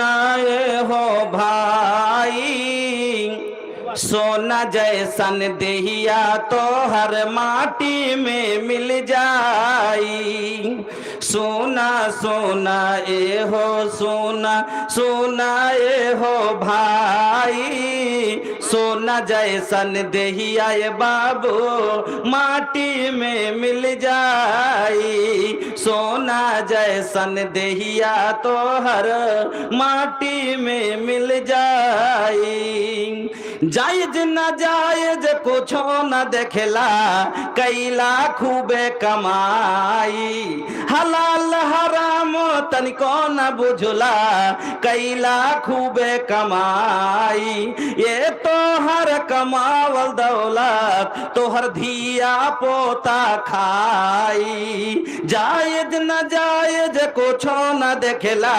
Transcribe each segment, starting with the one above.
आए हो भाई सोना जैसन देहिया तो हर माटी में मिल जाई। सोना सोना ए हो सोना सोना ए हो भाई सोना जैसन देहिया ए बाबू माटी में मिल जाई। सोना जैसन देहिया तो हर माटी में मिल जाई। जायज न जायज कुछो न देखला कैला खूबे कमाई। हलाल हराम तनिको न बुझला कैला खूबे कमाई। ये तो हर कमावल दौलत तोहर धिया पोता खाई। जायज न जायज कुछो न देखला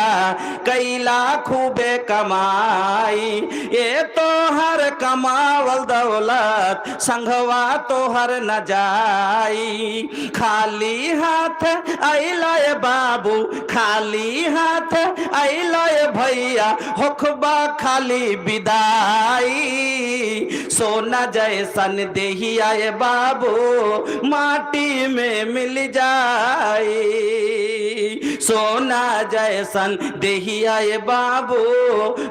कैला खूबे कमाई। ये तो हर कमावल दौलत संघवा तोहर न जाई। खाली हाथ अइला बाबू खाली हाथ अइला भैया होखबा खाली विदाई। सोना जैसन देहिया बाबू माटी में मिल जाई। सोना जैसन देहिया बाबू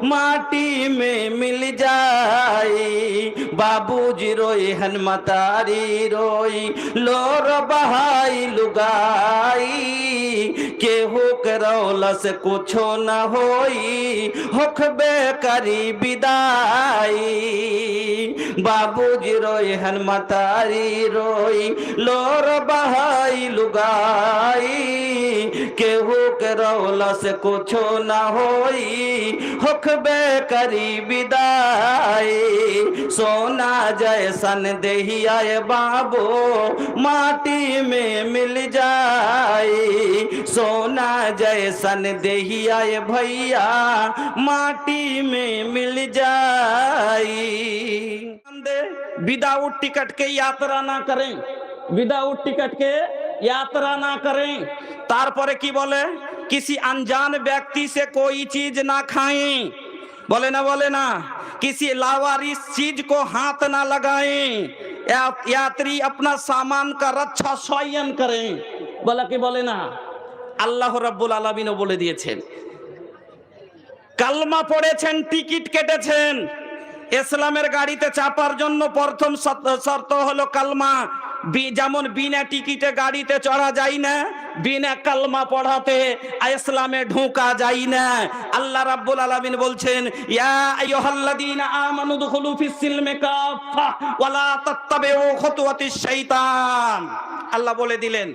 माटी में मिल जाई। बाबूजी रोई हनुमतारी रोई लोर बहाई लुगाई। केहू करौलस कुछो न होई होखबे करी विदाई। बाबूजी रोई हनुमतारी रोई लोर बहाई लुगाई। केहू करौलस कुछो न होई होखबे करी विदाई। सोना जैसन देहिया बाबू माटी में मिल जाई। सोना जैसन देहिया भैया माटी में मिल जाई। विदाउट टिकट के यात्रा ना करें, विदाउट टिकट के यात्रा ना करें। तारपरे की बोले किसी अनजान व्यक्ति से कोई चीज ना खाएं, बोले ना किसी लावारिस चीज को हाथ ना लगाएं। यात्री अपना सामान का रक्षा स्वयं करें, बोले ना। আল্লাহ রাব্বুল আলামিনও বলে দিয়েছেন। কালমা পড়েছেন, টিকিট কেটেছেন, ইসলামের গাড়িতে চাপার জন্য প্রথম শর্ত হলো কালমা। যেমন বিনা টিকিটে গাড়িতে চড়া যায় না, বিনা কালমা পড়াতে ইসলামে ঢোকা যায় না। আল্লাহ রাব্বুল আলামিন বলছেন ইয়া আইয়ুহাল্লাযীনা আমানু দুখুলু ফিস-সিলমি কাফা ওয়া লা তাত্তাবিউ খুতুওয়াতিশ শাইতান। আল্লাহ বলে দিলেন,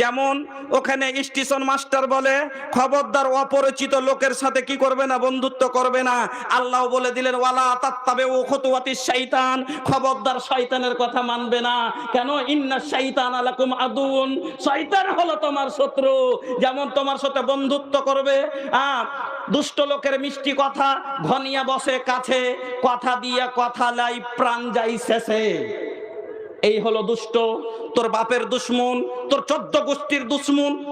যেমন ওখানে স্টেশন মাস্টার বলে খবরদার অপরিচিত লোকের সাথে কি করবে না, বন্ধুত্ব করবে না। আল্লাহ বলে দিলেন ওয়ালা তাত্তাবিউ খুতুওয়াতিশ শাইতান, খবরদার শয়তানের কথা মানবে না। কেন? ইন্নাশ শাইতানা লাকুম আদুউন, শয়তান হলো তোমার শত্রু। যেমন তোমার সাথে বন্ধুত্ব করবে, দুষ্ট লোকের মিষ্টি কথা ঘনিয়া বসে কাছে, কথা দিয়ে কথা লাই প্রাণ যাই শেষে। এই হলো দুষ্ট। তোর বাপের দুশ্মন, তোর 14 গোষ্ঠীর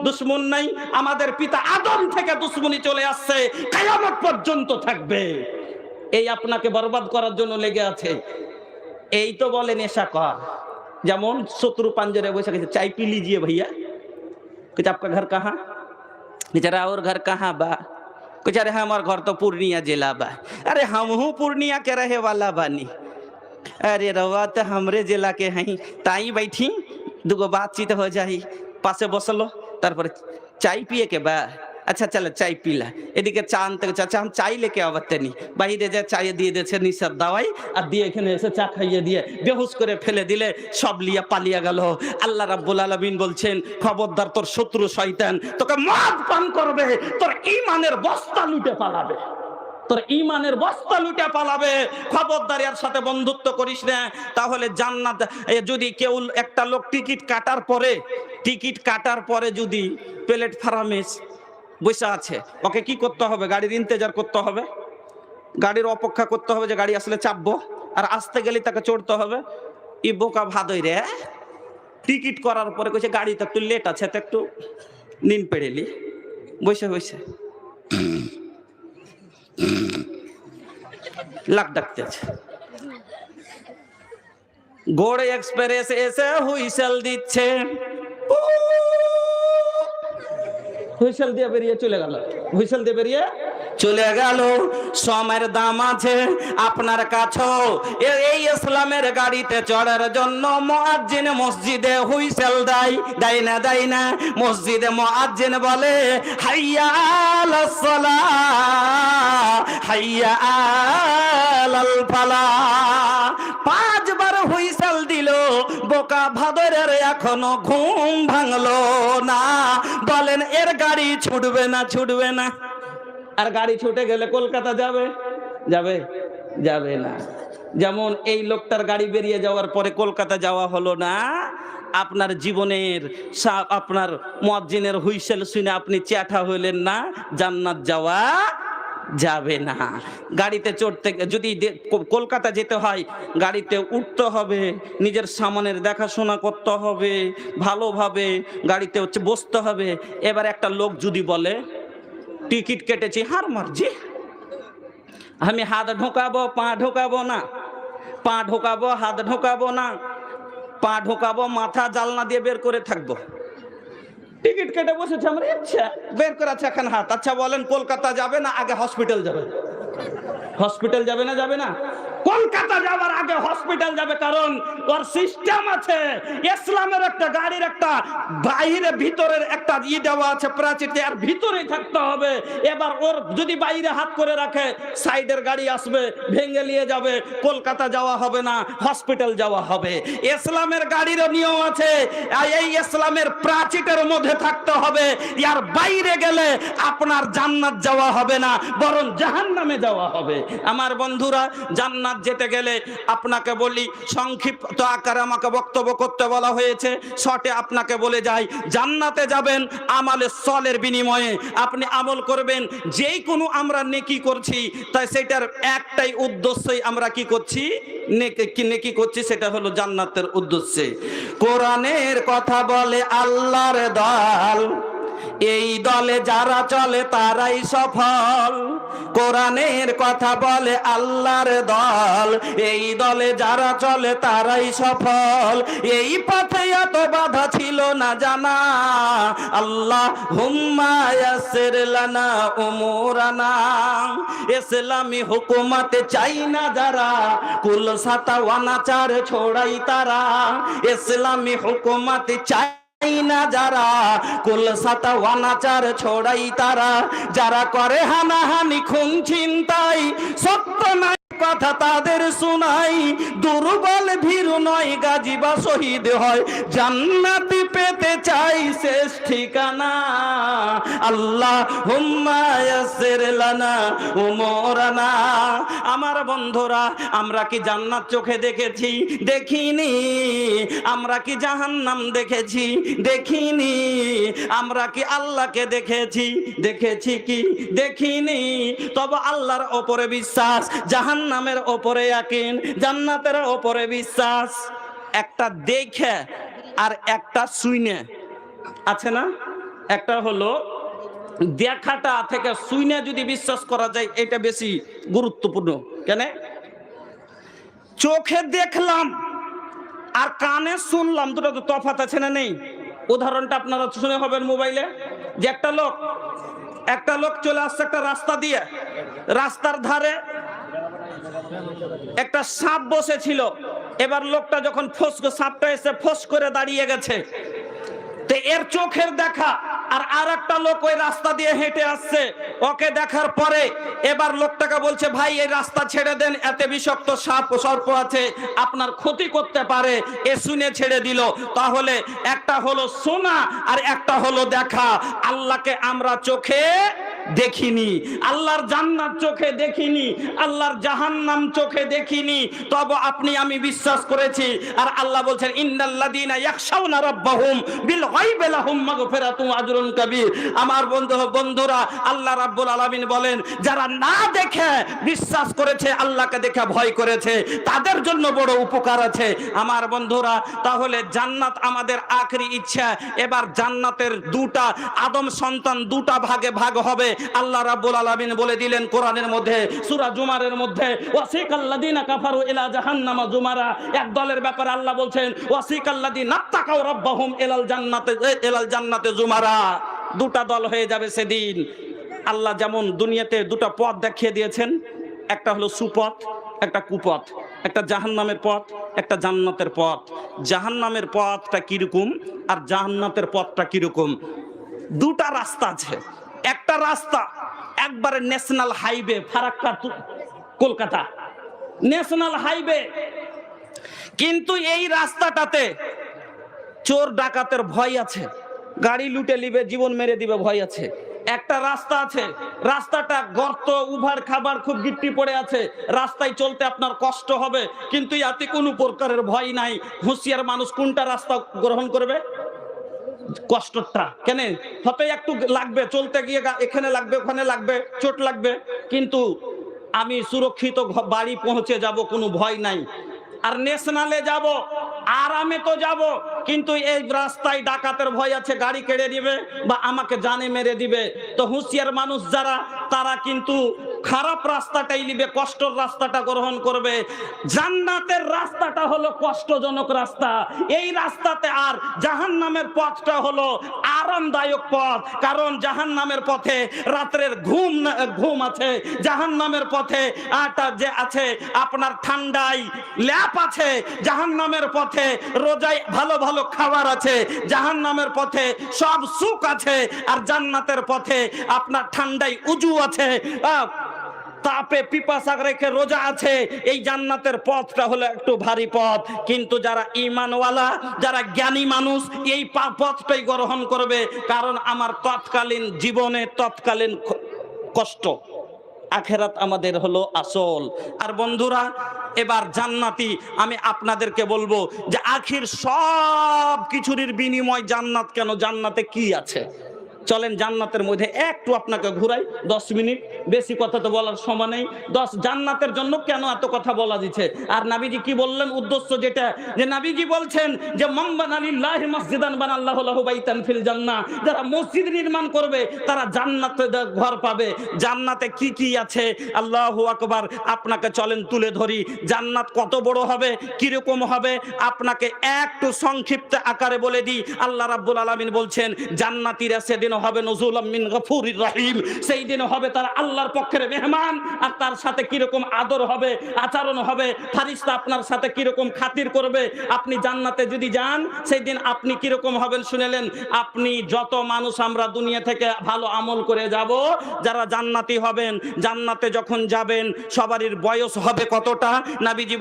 দুশ্মন নাই। আমাদের পিতা আদম থেকে দুশ্মনী চলে আসছে, কিয়ামত পর্যন্ত থাকবে। এই আপনাকে বরবাদ করার জন্য লেগে আছে। এই তো বলে নেশা কর। যেমন শত্রু পাঞ্জরে বসে গেছে, চাই পি लीजिए भैया। कुछ आपका घर कहाँ? बेचारा और घर कहाँ बा? कुछ अरे हमार घर तो पूर्णिया जिला बा। अरे हम हूँ पूर्णिया के रहे वाला बानी। अरे रवा तो हमरे जिला के हैं, ताई बैठी दुगो बातचीत हो जाई, पासे बसलो तारपर चाय पिए के बा। अच्छा चलो चाय पीला। এদিকে চা আনতে, চাচা हम চাই लेके आवते नहीं, বাইরে যা চায়ে দিয়ে দিয়েছে নিশার দাওয়াই, আর দিয়ে এখানে এসে চা খাইয়ে দিয়ে বেহুশ করে ফেলে দিলে, সব লিয়া পালিয়ে গেল। আল্লাহ রাব্বুল আলামিন বলছেন খবরদার তোর শত্রু শয়তান তোকে মদ পান করবে, তোর ঈমানের বস্তা লুটে পালাবে, তোর ঈমানের বস্তা লুটে পালাবে। খবরদার এর সাথে বন্ধুত্ব করিস না, তাহলে জান্নাত। যদি কেউ একটা লোক টিকিট কাটার পরে যদি প্ল্যাটফর্মে বসে আছে, ওকে কি করতে হবে? গাড়ির ইন্তজার করতে হবে, গাড়ির অপেক্ষা করতে হবে যে গাড়ি আসলে চাপবো, আর আসতে গেলে তাকে চড়তে হবে। ই বোকা ভাদই রে, টিকিট করার পরে কইছে গাড়ি তো একটু লেট আছে, তো একটু নিন পেড়েলি বসে বসে লাখ ডাকতেছে। গোড়ে এক্সপ্রেস এসে হুইসেল দিচ্ছে, হুইসেল দিয়ে বেরিয়ে চলে গেল, হুইসেল দিয়ে বেরিয়ে চলে গেল। সময়ের দাম আছে আপনার কাছেও। এই ইসলামের গাড়িতে চড়ার জন্য মুয়াজ্জিন মসজিদে হুইসেল দেয়, দেয় না দেয় না? মসজিদে মুয়াজ্জিন বলে হাইয়া আলাস সালাহ, হাইয়া আলাল ফালাহ। 5 বার হুইসেল দিল, বোকা ভাদরের এখনো ঘুম ভাঙলো না। বলেন এর গাড়ি ছুটবে না? ছুটবে না। আর গাড়ি ছুটে গেলে কলকাতা যাবে? যাবে? যাবে না। যেমন এই লোকটার গাড়ি বেরিয়ে যাওয়ার পরে কলকাতা যাওয়া হলো না, আপনার জীবনের আপনার মুয়াজ্জিনের হুইসেল শুনে আপনি চ্যাঠা হইলেন না, জান্নাত যাওয়া যাবে না। গাড়িতে চড়তে যদি কলকাতা যেতে হয়, গাড়িতে উঠতে হবে, নিজের সামানের দেখাশোনা করতে হবে, ভালোভাবে গাড়িতে বসতে হবে। এবার একটা লোক যদি বলে টিকিট কেটেছি হার মারজি, আমি হাত ঢোকাবো পা ঢোকাবো না, পা ঢোকাবো হাত ঢোকাবো না, পা ঢোকাবো মাথা জালনা দিয়ে বের করে থাকবো। টিকিট কেটে বসেছে, আমার ইচ্ছা বের করে আছে এখন হাত। আচ্ছা বলেন কলকাতা যাবে না আগে হসপিটাল যাবে? হসপিটাল যাবে না? যাবে না? কলকাতা যাওয়ার আগে হসপিটাল যাবে, কারণ ওর সিস্টেম আছে। ইসলামের একটা গাড়ির একটা বাইরে ভিতরের একটা দেওয়া আছে প্রাচীর, আর ভিতরেই থাকতে হবে। এবার ওর যদি বাইরে হাত করে রাখে, সাইডের গাড়ি আসবে ভেঙে নিয়ে যাবে, কলকাতা যাওয়া হবে না, হসপিটাল যাওয়া হবে। ইসলামের গাড়িরও নিয়ম আছে, এই ইসলামের প্রাচীরের মধ্যে থাকতে হবে। আর বাইরে গেলে আপনার জান্নাত যাওয়া হবে না, বরং জাহান্নামে যাওয়া হবে। আমার বন্ধুরা, জান্নাত যেতে গেলে আপনাকে বলি, সংক্ষিপ্ত আকারে আমাকে বক্তব্য করতে বলা হয়েছে, শর্টে আপনাকে বলে যাই, জান্নাতে যাবেন আমলে সলের বিনিময়ে। আপনি আমল করবেন, যেই কোনো আমরা নেকি করছি, তাই সেটার একটাই উদ্দেশ্যই আমরা কি করছি, নেকি করছি, সেটা হলো জান্নাতের উদ্দেশ্যে। কোরআনের কথা বলে আল্লাহর দল, এই দলে যারা চলে তারাই সফল। কোরআনের কথা বলে আল্লাহর দল, এই দলে যারা চলে তারাই সফল। এই পথে এত বাধা ছিল না জানা, আল্লাহ হুম্মা ইয়াসসির লানা উমুরানা। ইসলামী হুকুমতে চাই না যারা, কুল সাতা ওয়ানাচার ছোড়াই তারা। ইসলামী হুকুমতে চাই না যারা, কুল সাতা ওয়ানাচার ছোড়াই তারা। যারা করে হানাহানি খুন ছিনতাই, সত্য নাই কথা তাদের শোনাই। দুর্বল ভীরু নয় গাজী বা শহীদ হয়, জান্নাতি পেতে চাই শেষ ঠিকানা। আল্লাহ হুম্মা ইয়াসসির লানা উমুরানা। আমার বন্ধুরা, আমরা কি জান্নাত চোখে দেখেছি? দেখিনি। আমরা কি জাহান্নাম দেখেছি? দেখিনি। আমরা কি আল্লাহকে দেখেছি? দেখেছি কি? দেখিনি। তবে আল্লাহর ওপরে বিশ্বাস, জাহান্নামের ওপরে ইয়াকিন, জান্নাতের ওপরে বিশ্বাস। একটা দেখে আর একটা শুনে আছে না? একটা হলো দেখাটা থেকে শুনে যদি বিশ্বাস করা যায়, এটা বেশি গুরুত্বপূর্ণ। কেন? চোখে দেখলাম আর কানে শুনলাম, দুটো তো তফাৎ আছে না? নেই? উদাহরণটা আপনারা শুনে হবেন মোবাইলে, যে একটা লোক চলে আসছে একটা রাস্তা দিয়ে, রাস্তার ধারে একটা সাপ বসেছিল। এবার লোকটা যখন সাপটা এসে ফোঁস করে দাঁড়িয়ে গেছে, তো এর চোখের দেখা আর একটা লোক ওই রাস্তা দিয়ে হেঁটে আসছে, ওকে দেখার পরে এবার লোকটাকে বলছে, ভাই এই রাস্তা ছেড়ে দেন, এতে বিষাক্ত সাপ সর্প আছে, আপনার ক্ষতি করতে পারে। এ শুনে ছেড়ে দিল। তাহলে একটা হলো শোনা আর একটা হলো দেখা। আল্লাহকে আমরা চোখে দেখিনি, আল্লাহর জান্নাত চোখে দেখিনি, আল্লাহর জাহান্নাম চোখে দেখিনি, তবে আপনি আমি বিশ্বাস করেছি। আর আল্লাহ বলছেন, ইন্নাল্লাযীনা ইয়াখশাউনা রাব্বাহুম বিল গায়বি লাহুম মাগফিরাতুন ওয়া আজরুন কাবীর। আমার বন্ধুরা, আল্লাহ রাব্বুল আলামিন বলেন, যারা না দেখে বিশ্বাস করেছে, আল্লাহকে দেখে ভয় করেছে, তাদের জন্য বড় উপকার আছে। আমার বন্ধুরা, তাহলে জান্নাত আমাদের আখেরি ইচ্ছা। এবার জান্নাতের দুটা আদম সন্তান দুটা ভাগে ভাগ হবে। আল্লাহ রাব্বুল আলামিন বলে দিলেন কোরআনের মধ্যে, সূরা জুমারের মধ্যে, ওয়াসিকাল্লাযিনা কাফারু ইলা জাহান্নামা জুমারা। এক দলের ব্যাপারে আল্লাহ বলছেন ওয়াসিকাল্লাযিনা তাকাউ রাব্বাহুম ইলাল জান্নাতে জুমারা। দুটা দল হয়ে যাবে সেদিন। আল্লাহ যেমন দুনিয়াতে দুটো পথ দেখিয়ে দিয়েছেন, একটা হলো সুপথ, একটা কুপথ, একটা জাহান্নামের পথ, একটা জান্নাতের পথ। জাহান্নামের পথটা কিরকম আর জান্নাতের পথটা কিরকম, দুটা রাস্তা আছে। একটা রাস্তা একবারে national highway, Farakka Kolkata national highway, কিন্তু এই রাস্তাটাতে চোর ডাকাতের ভয় আছে, গাড়ি লুটে নিবে, জীবন মেরে দিবে, ভয় আছে। একটা রাস্তা আছে, রাস্তাটা গর্ত, উভার খাবার, খুব গিট্টি পড়ে আছে, রাস্তায় চলতে আপনার কষ্ট হবে, কিন্তু ইয়াতে কোনো প্রকারের ভয় নাই। হুঁশিয়ার মানুষ কোনটা রাস্তা গ্রহণ করবে? কষ্টটা। কেন? হয়তো একটু লাগবে, চলতে গিয়ে এখানে লাগবে, ওখানে লাগবে, চোট লাগবে, কিন্তু আমি সুরক্ষিত বাড়ি পৌঁছে যাব, কোনো ভয় নাই। আর ন্যাশনালে যাব, আরামে তো যাব, কিন্তু এই রাস্তায় ডাকাতের ভয় আছে, গাড়ি কেড়ে দিবে বা আমাকে জানে মেরে দিবে। তো হুঁশিয়ার মানুষ যারা, তারা কিন্তু খারাপ রাস্তাটাই নিবে, কষ্টের রাস্তাটা গ্রহণ করবে। জান্নাতের রাস্তাটা হলো কষ্টজনক রাস্তা, এই রাস্তাতে। আর জাহান্নামের পথটা হলো আরামদায়ক পথ, কারণ জাহান্নামের পথে রাত্রের ঘুম আছে, জাহান্নামের পথে যে আছে আপনার ঠান্ডায় ল্যাপ আছে, জাহান্নামের পথে রোজায় ভালো ভালো খাবার আছে, জাহান্নামের পথে সব সুখ আছে, আর জান্নাতের পথে আপনার ঠান্ডায় উজু আছে, তাপে পিপাসা রেখে রোজা আছে। এই জান্নাতের পথটা হলো একটু ভারী পথ, কিন্তু যারা ঈমানওয়ালা, যারা জ্ঞানী মানুষ, এই পথটাই গ্রহণ করবে, কারণ আমার তৎকালীন জীবনে তৎকালীন কষ্ট, আখেরাত আমাদের হলো আসল। আর বন্ধুরা, এবার জান্নাতি আমি আপনাদেরকে বলবো যে আখির সব কিছুর বিনিময় জান্নাত। কেন? জান্নাতে কি আছে? চলেন জান্নাতের মধ্যে একটু আপনাকে ঘুরাই, 10 মিনিট, বেশি কথা তো বলার সময় নেই। জান্নাতের জন্য কেন এত কথা বলা দিচ্ছে, আর নবীজি কি বললেন উদ্দেশ্য, যেটা যে নবীজি বলছেন যে মান বানা লিল্লাহি মসজিদান বানাল্লাহু লাহু বাইতান ফিল জান্নাহ, যারা মসজিদ নির্মাণ করবে তারা জান্নাতে ঘর পাবে। জান্নাতে কি কি আছে? আল্লাহু আকবার। আপনাকে চলেন তুলে ধরি, জান্নাত কত বড় হবে, কিরকম হবে, আপনাকে একটু সংক্ষিপ্ত আকারে বলে দিই। আল্লাহ রাব্বুল আলামিন বলছেন জান্নাতীরা সেদিন হবে নজুলাম মিন গফুরির রহিম, সেই দিন হবে তারা আল্লাহর পক্ষের মেহমান। আর তার সাথে কিরকম আদর হবে, আচরণ হবে, ফেরেশতা আপনার সাথে কিরকম খাতির করবে। আপনি জান্নাতে যদি যান, সেই দিন আপনি কিরকম হবেন শুনেলেন? আপনি যত মানুষ আমরা দুনিয়া থেকে ভালো আমল করে যাব, যারা জান্নাতি হবেন, জান্নাতে যখন যাবেন সবারই বয়স হবে কতটা? নবীজি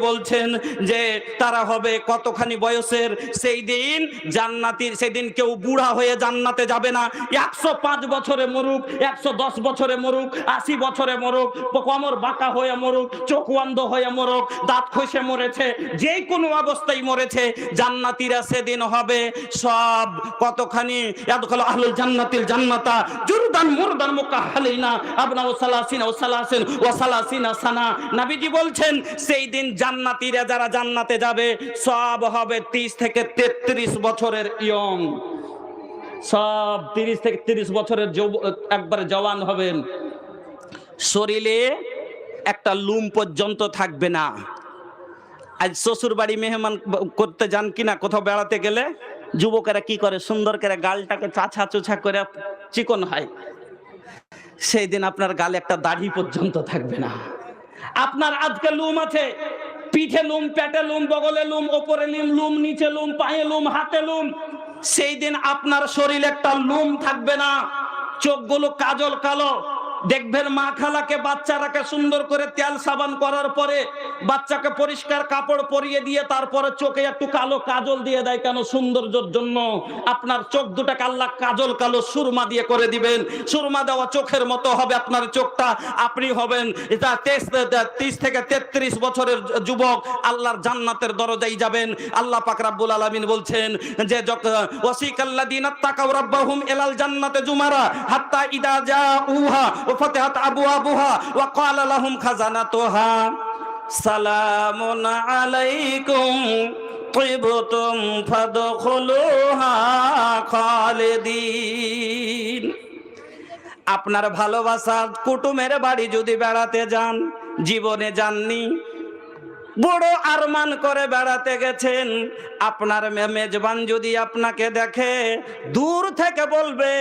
বলছেন যে তারা হবে কতখানি বয়সের। সেই দিন জান্নাতীর, সেদিন কেউ বুড়া হয়ে জান্নাতে যাবে না। 105 বছরে মরুক, 110 বছরে মরুক, 80 বছরে মরুক, কোমর বাঁকা হয়ে মরুক, চোখ অন্ধ হয়ে মরুক, দাঁত খসে মরেছে, যে কোনো অবস্থায় মরেছে, জান্নাতীরা সেদিন হবে সব কতখানি? ইয়াদখুলু আহলুল জান্নাতিল জান্নাতা জুরদান মুরদান মুকাহহালিনা আবনাউ সালাসিনা ওয়া সালাসিন ওয়া সালাসিনা সানা। নবীজি বলছেন সেই দিন জান্নাতীরা যারা জান্নাতে যাবে সব হবে 30 থেকে 33 বছরের ইয়ং, সব 30 থেকে 30 বছরের একবারে জওয়ান হবেন। শরীরে একটা লুম পর্যন্ত থাকবে না। আজ শ্বশুর বাড়ি মেহমান করতে যান কিনা, কোথাও বেড়াতে গেলে যুবকেরা কি করে? সুন্দর করে গালটাকে চাছা চুছা করে চিকন হয়। সেই দিন আপনার গালে একটা দাড়ি পর্যন্ত থাকবে না। আপনার আজকে লুম আছে, পিঠে লুম, পেটে লুম, বগলে লুম, ওপরে লুম, নিচে লুম, পায়ে লুম, হাতে লুম। সেই দিন আপনার শরীরে একটা লুম থাকবে না। চোখগুলো কাজল কালো। দেখবেন মা খালাকে, বাচ্চারাকে সুন্দর করে তেল সাবান করার পরে বাচ্চাকে পরিষ্কার কাপড় পরিয়ে দিয়ে তারপরে চোখে একটু কালো কাজল দিয়ে দেয়। কেন? সৌন্দর্যের জন্য। আপনার চোখ দুটাকে আল্লাহ কাজল কালো সুরমা দিয়ে করে দিবেন। সুরমা দেওয়া চোখের মতো হবে আপনার চোখটা। আপনি হবেন 30 থেকে 33 বছরের যুবক, আল্লাহর জান্নাতের দরজায় যাবেন। আল্লাহ পাক রব্বুল আলামিন বলছেন যে ওয়াসিকাল্লাযিনা তাকাউ রাব্বাহুম ইলাল জান্নাতি জুমারা হাত্তা ইদা জাউহা وفتحت أبوابها وقال لهم خزنتها سلام عليكم طبتم فادخلوها خالدين। আপনার ভালোবাসার কুটুমের বাড়ি যদি বেড়াতে যান, জীবনে যাননি, বড় আরমান করে বেড়াতে গেছেন, আপনার মেজবান যদি আপনাকে দেখে দূর থেকে বলবে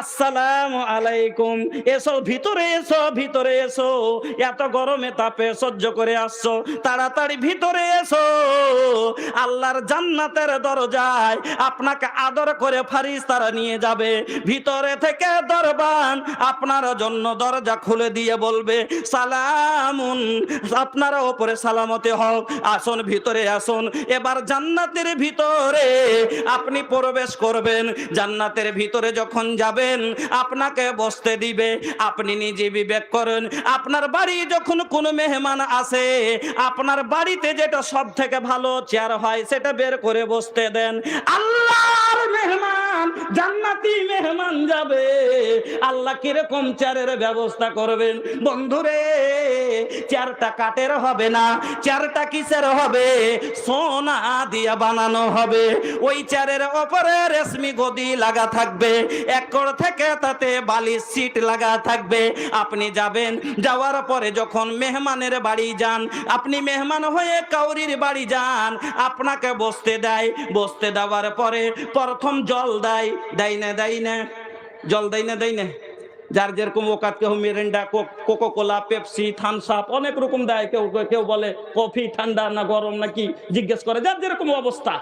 আসসালামু আলাইকুম, এসো ভিতরে এসো, ভিতরে এসো, এত গরমে তাপে সহ্য করে আসছো, তাড়াতাড়ি ভিতরে এসো। আল্লাহর জান্নাতের দরজায় আপনাকে আদর করে ফারিস্তারা নিয়ে যাবে, ভিতরে থেকে দরবান আপনার জন্য দরজা খুলে দিয়ে বলবে সালামুন, আপনারা ওপরে সালামত হোক, আসুন ভিতরে আসুন। এবার জান্নাতের ভিতরে আপনি প্রবেশ করবেন। জান্নাতের ভিতরে যখন যাবেন আপনাকে বসতে দিবে। আপনি নিজে বিবেক করেন, আপনার বাড়ি যখন কোনো মেহমান আসে, আপনার বাড়িতে যেটা সব থেকে ভালো চেয়ার হয় সেটা বের করে বসতে দেন। আল্লাহর মেহমান, জান্নাতি মেহমান যাবে, আল্লাহ কিরকম চেয়ারের ব্যবস্থা করবেন বন্ধুরে? চেয়ারটা কাঠের হবে না, চেয়ারটা কিসের হবে? সোনা দিয়ে বানানো হবে। ওই চেয়ারের উপরে রেশমি গদি লাগা থাকবে, এক কোণ থেকে তাতে বালিশ সিট লাগা থাকবে। আপনি যাবেন, যাওয়ার পরে যখন মেহমানের বাড়ি যান, আপনি মেহমান হয়ে কাউরির বাড়ি যান, আপনাকে বসতে দেয়। বসতে দেওয়ার পরে প্রথম জল দেয়, দেয় না দেয় না? জল দেয় না দেয় না? যার যেরকম ওকাত, কেউ Mirinda, Coca Cola, Pepsi, Thums up, অনেক রকম দেয়। কেউ কেউ বলে কফি ঠান্ডা না গরম নাকি জিজ্ঞেস করে, যার যেরকম অবস্থা।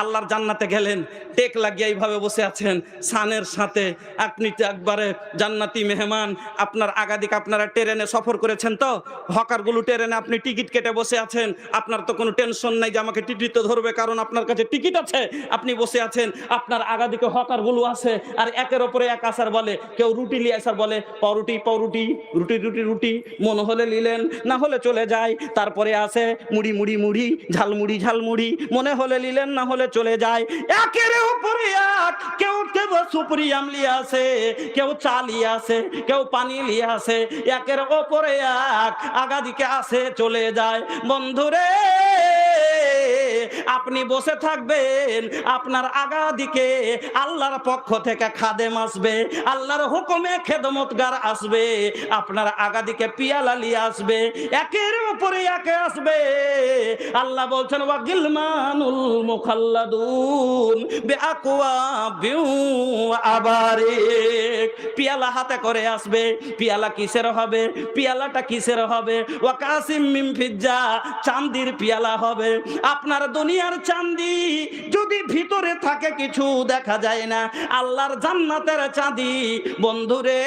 আল্লাহর জান্নাতে গেলেন, টেক লাগিয়ে এইভাবে বসে আছেন সানের সাথে। আপনি তো একবারে জান্নাতি মেহমান। আপনার আগাদিকে আপনারা ট্রেনে সফর করেছেন, তো হকারগুলো ট্রেনে আপনি টিকিট কেটে বসে আছেন। আপনার তো কোনো টেনশন নাই যে আমাকে টিকিট তো ধরবে, কারণ আপনার কাছে টিকিট আছে। আপনি বসে আছেন, আপনার আগাদিকে হকারগুলো আছে, আর একের ওপরে এক আসার বলে। কেউ রুটি নিয়ে আসার বলে পাউরুটি পাউরুটি, রুটি রুটি রুটি, মনে হলে নিলেন, না হলে চলে যায়। তারপরে আসে মুড়ি মুড়ি মুড়ি, ঝালমুড়ি ঝালমুড়ি, মনে হলে নিলেন, না হলে চলে যায়। একের উপরে এক, কেউ কেউ সুপ্রিয়াম লিয়ে আসে, কেউ চা লিয়ে আসে, কেউ পানি লিয়ে আসে, একের ওপরে এক আগাদিকে আসে, চলে যায়। বন্ধুরে, আপনি বসে থাকবেন, আপনার আগাদিকে আল্লাহর পক্ষ থেকে খাদেম আসবে, আল্লাহর হুকুমে খেদমতগার আসবে, আপনার আগাদিকে পিয়ালা নিয়ে আসবে, একের উপরে একে আসবে। আল্লাহ বলছেন ওয়াগিলমানুল মুখাল্লাদুন বিআকওয়াবিউ আবারিক, পিয়ালা হাতে করে আসবে। পিয়ালা কিসের হবে? পিয়ালাটা কিসের হবে? ওয়াকাসিম মিন ফিজ্জা, চাঁদির পিয়ালা হবে। আপনার দুনিয়ার চাঁদি যদি ভিতরে থাকে কিছু দেখা যায় না, আল্লাহর জান্নাতের চাঁদি বন্ধুরে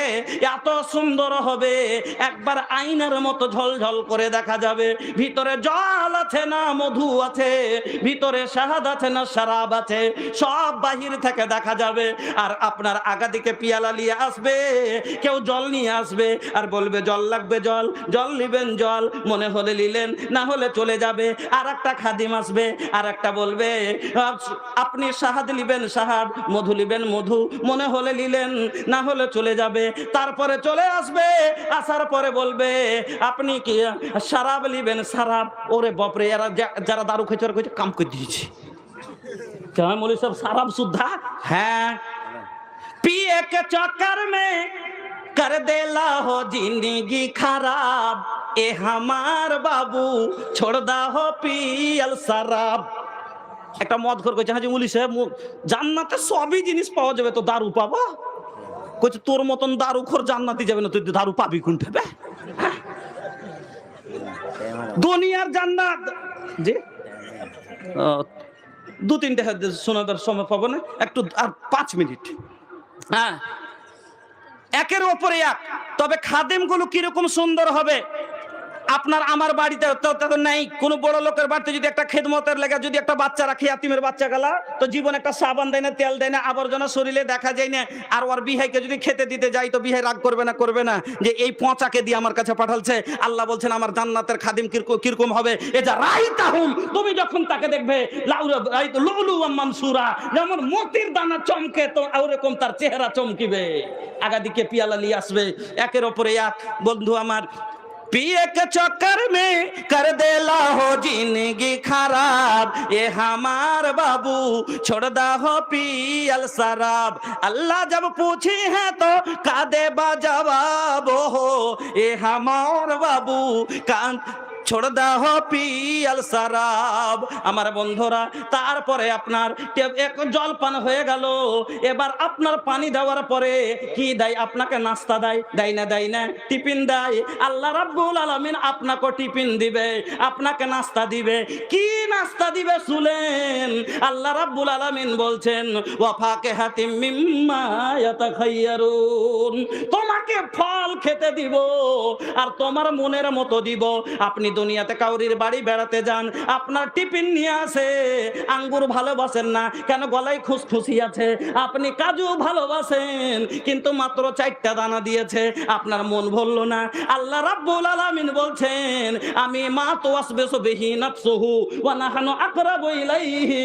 এত সুন্দর হবে, একবার আয়নার মতো ঝলঝল করে দেখা যাবে। ভিতরে জল আছে না মধু আছে, ভিতরে শাহাদ আছে না শরাব আছে, সব বাহির থেকে দেখা যাবে। আর আপনার আগাদিকে পিয়ালা নিয়ে আসবে, কেউ জল নিয়ে আসবে আর বলবে জল লাগবে, জল, জল নিবেন জল, মনে হলে নিলেন, না হলে চলে যাবে। আর একটা খাদিম আসবে, আর একটা বলবে আপনি শাহাদ নিবেন শাহাদ, মধু নিবেন মধু, মনে হলে নিলেন, না হলে চলে যাবে। তারপরে চলে আসবে, আসার পরে বলবে আপনি কি শরাব নিবেন শরাব। ওরে বাপরে, এরা যারা দারু খেয়েছে ওরা কাম করে দিয়েছে। কেমন বলি সব शराब सुद्धा है, पिए के चक्कर में कर देला हो जिंदगी खराब, ए हमार बाबू छोड़ दा हो पियल शराब। একটা মদ খোর কইছে হাজি মুলি সাহেব জান্নাতে সবই জিনিস পাওয়া যাবে, তো দারু পাবো? কইছে তোর মতন দারু খোর জান্নাতে যাবে না, তুই দারু পাবি কোনটা? দুনিয়ার জান্নাত জি দু তিনটে শোনাবার সময় পাবো না, একটু আর 5 মিনিট। হ্যাঁ, একের ওপরে এক। তবে খাদেমগুলো কিরকম সুন্দর হবে? আপনার আমার বাড়িতে তো নাই, কোনো বড় লোকের বাড়িতে যদি একটা খেদমতের লেগে যদি একটা বাচ্চা রাখি, ইয়াতিমের বাচ্চা গেলা, তো জীবন একটা সাবান দেয় না, তেল দেয় না, আবর্জনা শরীরে দেখা যায় না। আর ওর বিহাইকে যদি খেতে দিতে যাই, তো বিহাই রাগ করবে না? করবে না যে এই পচাকে দিয়ে আমার কাছে পাঠালছে। আল্লাহ বলছেন আমার জান্নাতের খাদিম কিরকম হবে? এ যা রাইতাহুম, তুমি যখন তাকে দেখবে লুলু ওয়া মানসুরা, যেমন মতির দানা চমকে, তো ওরকম তার চেহারা চমকিবে। আগাদিকে পিয়ালা নিয়ে আসবে, একের ওপরে এক। বন্ধু আমার, पिए के चक्कर में कर देला हो जिंदगी खराब, ये हमार बाबू छोड़ दा हो पियल शराब। अल्लाह जब पूछी है तो का देबा जवाब हो, ये हमार बाबू कान छोड़ দাও পিয়াল শরাব। আমার বন্ধুরা, তারপরে আপনার এক জলপান হয়ে গেল, এবার আপনার পানি দেওয়ার পরে কি দেয়? আপনাকে নাস্তা দেয়, দেয় না? টিফিন দেয়। আল্লাহ রাব্বুল আলামিন আপনাকে টিফিন দিবে, আপনাকে নাস্তা দিবে। কি নাস্তা দিবে শুনেন, আল্লাহ রাব্বুল আলামিন বলছেন ওয়া ফাকিহাতিম মিম্মা ইয়াতাখায়্যারুন, তোমাকে ফল খেতে দিব আর তোমার মনের মতো দিব। আপনি দুনিয়াতে কাউরির বাড়ি বেড়াতে যান, আপনার টিফিন নিয়ে আসে, আঙ্গুর ভালোবাসেন না কেন? গলায় খুশখুশি আছে। আপনি কাজু ভালোবাসেন কিন্তু মাত্র 4টা দানা দিয়েছে, আপনার মন ভরল না। আল্লাহ রাব্বুল আলামিন বলছেন আমি মা তুওয়াসবিসু বিহি নাফসুহু ওয়া নাহনু আকরাবু ইলাইহি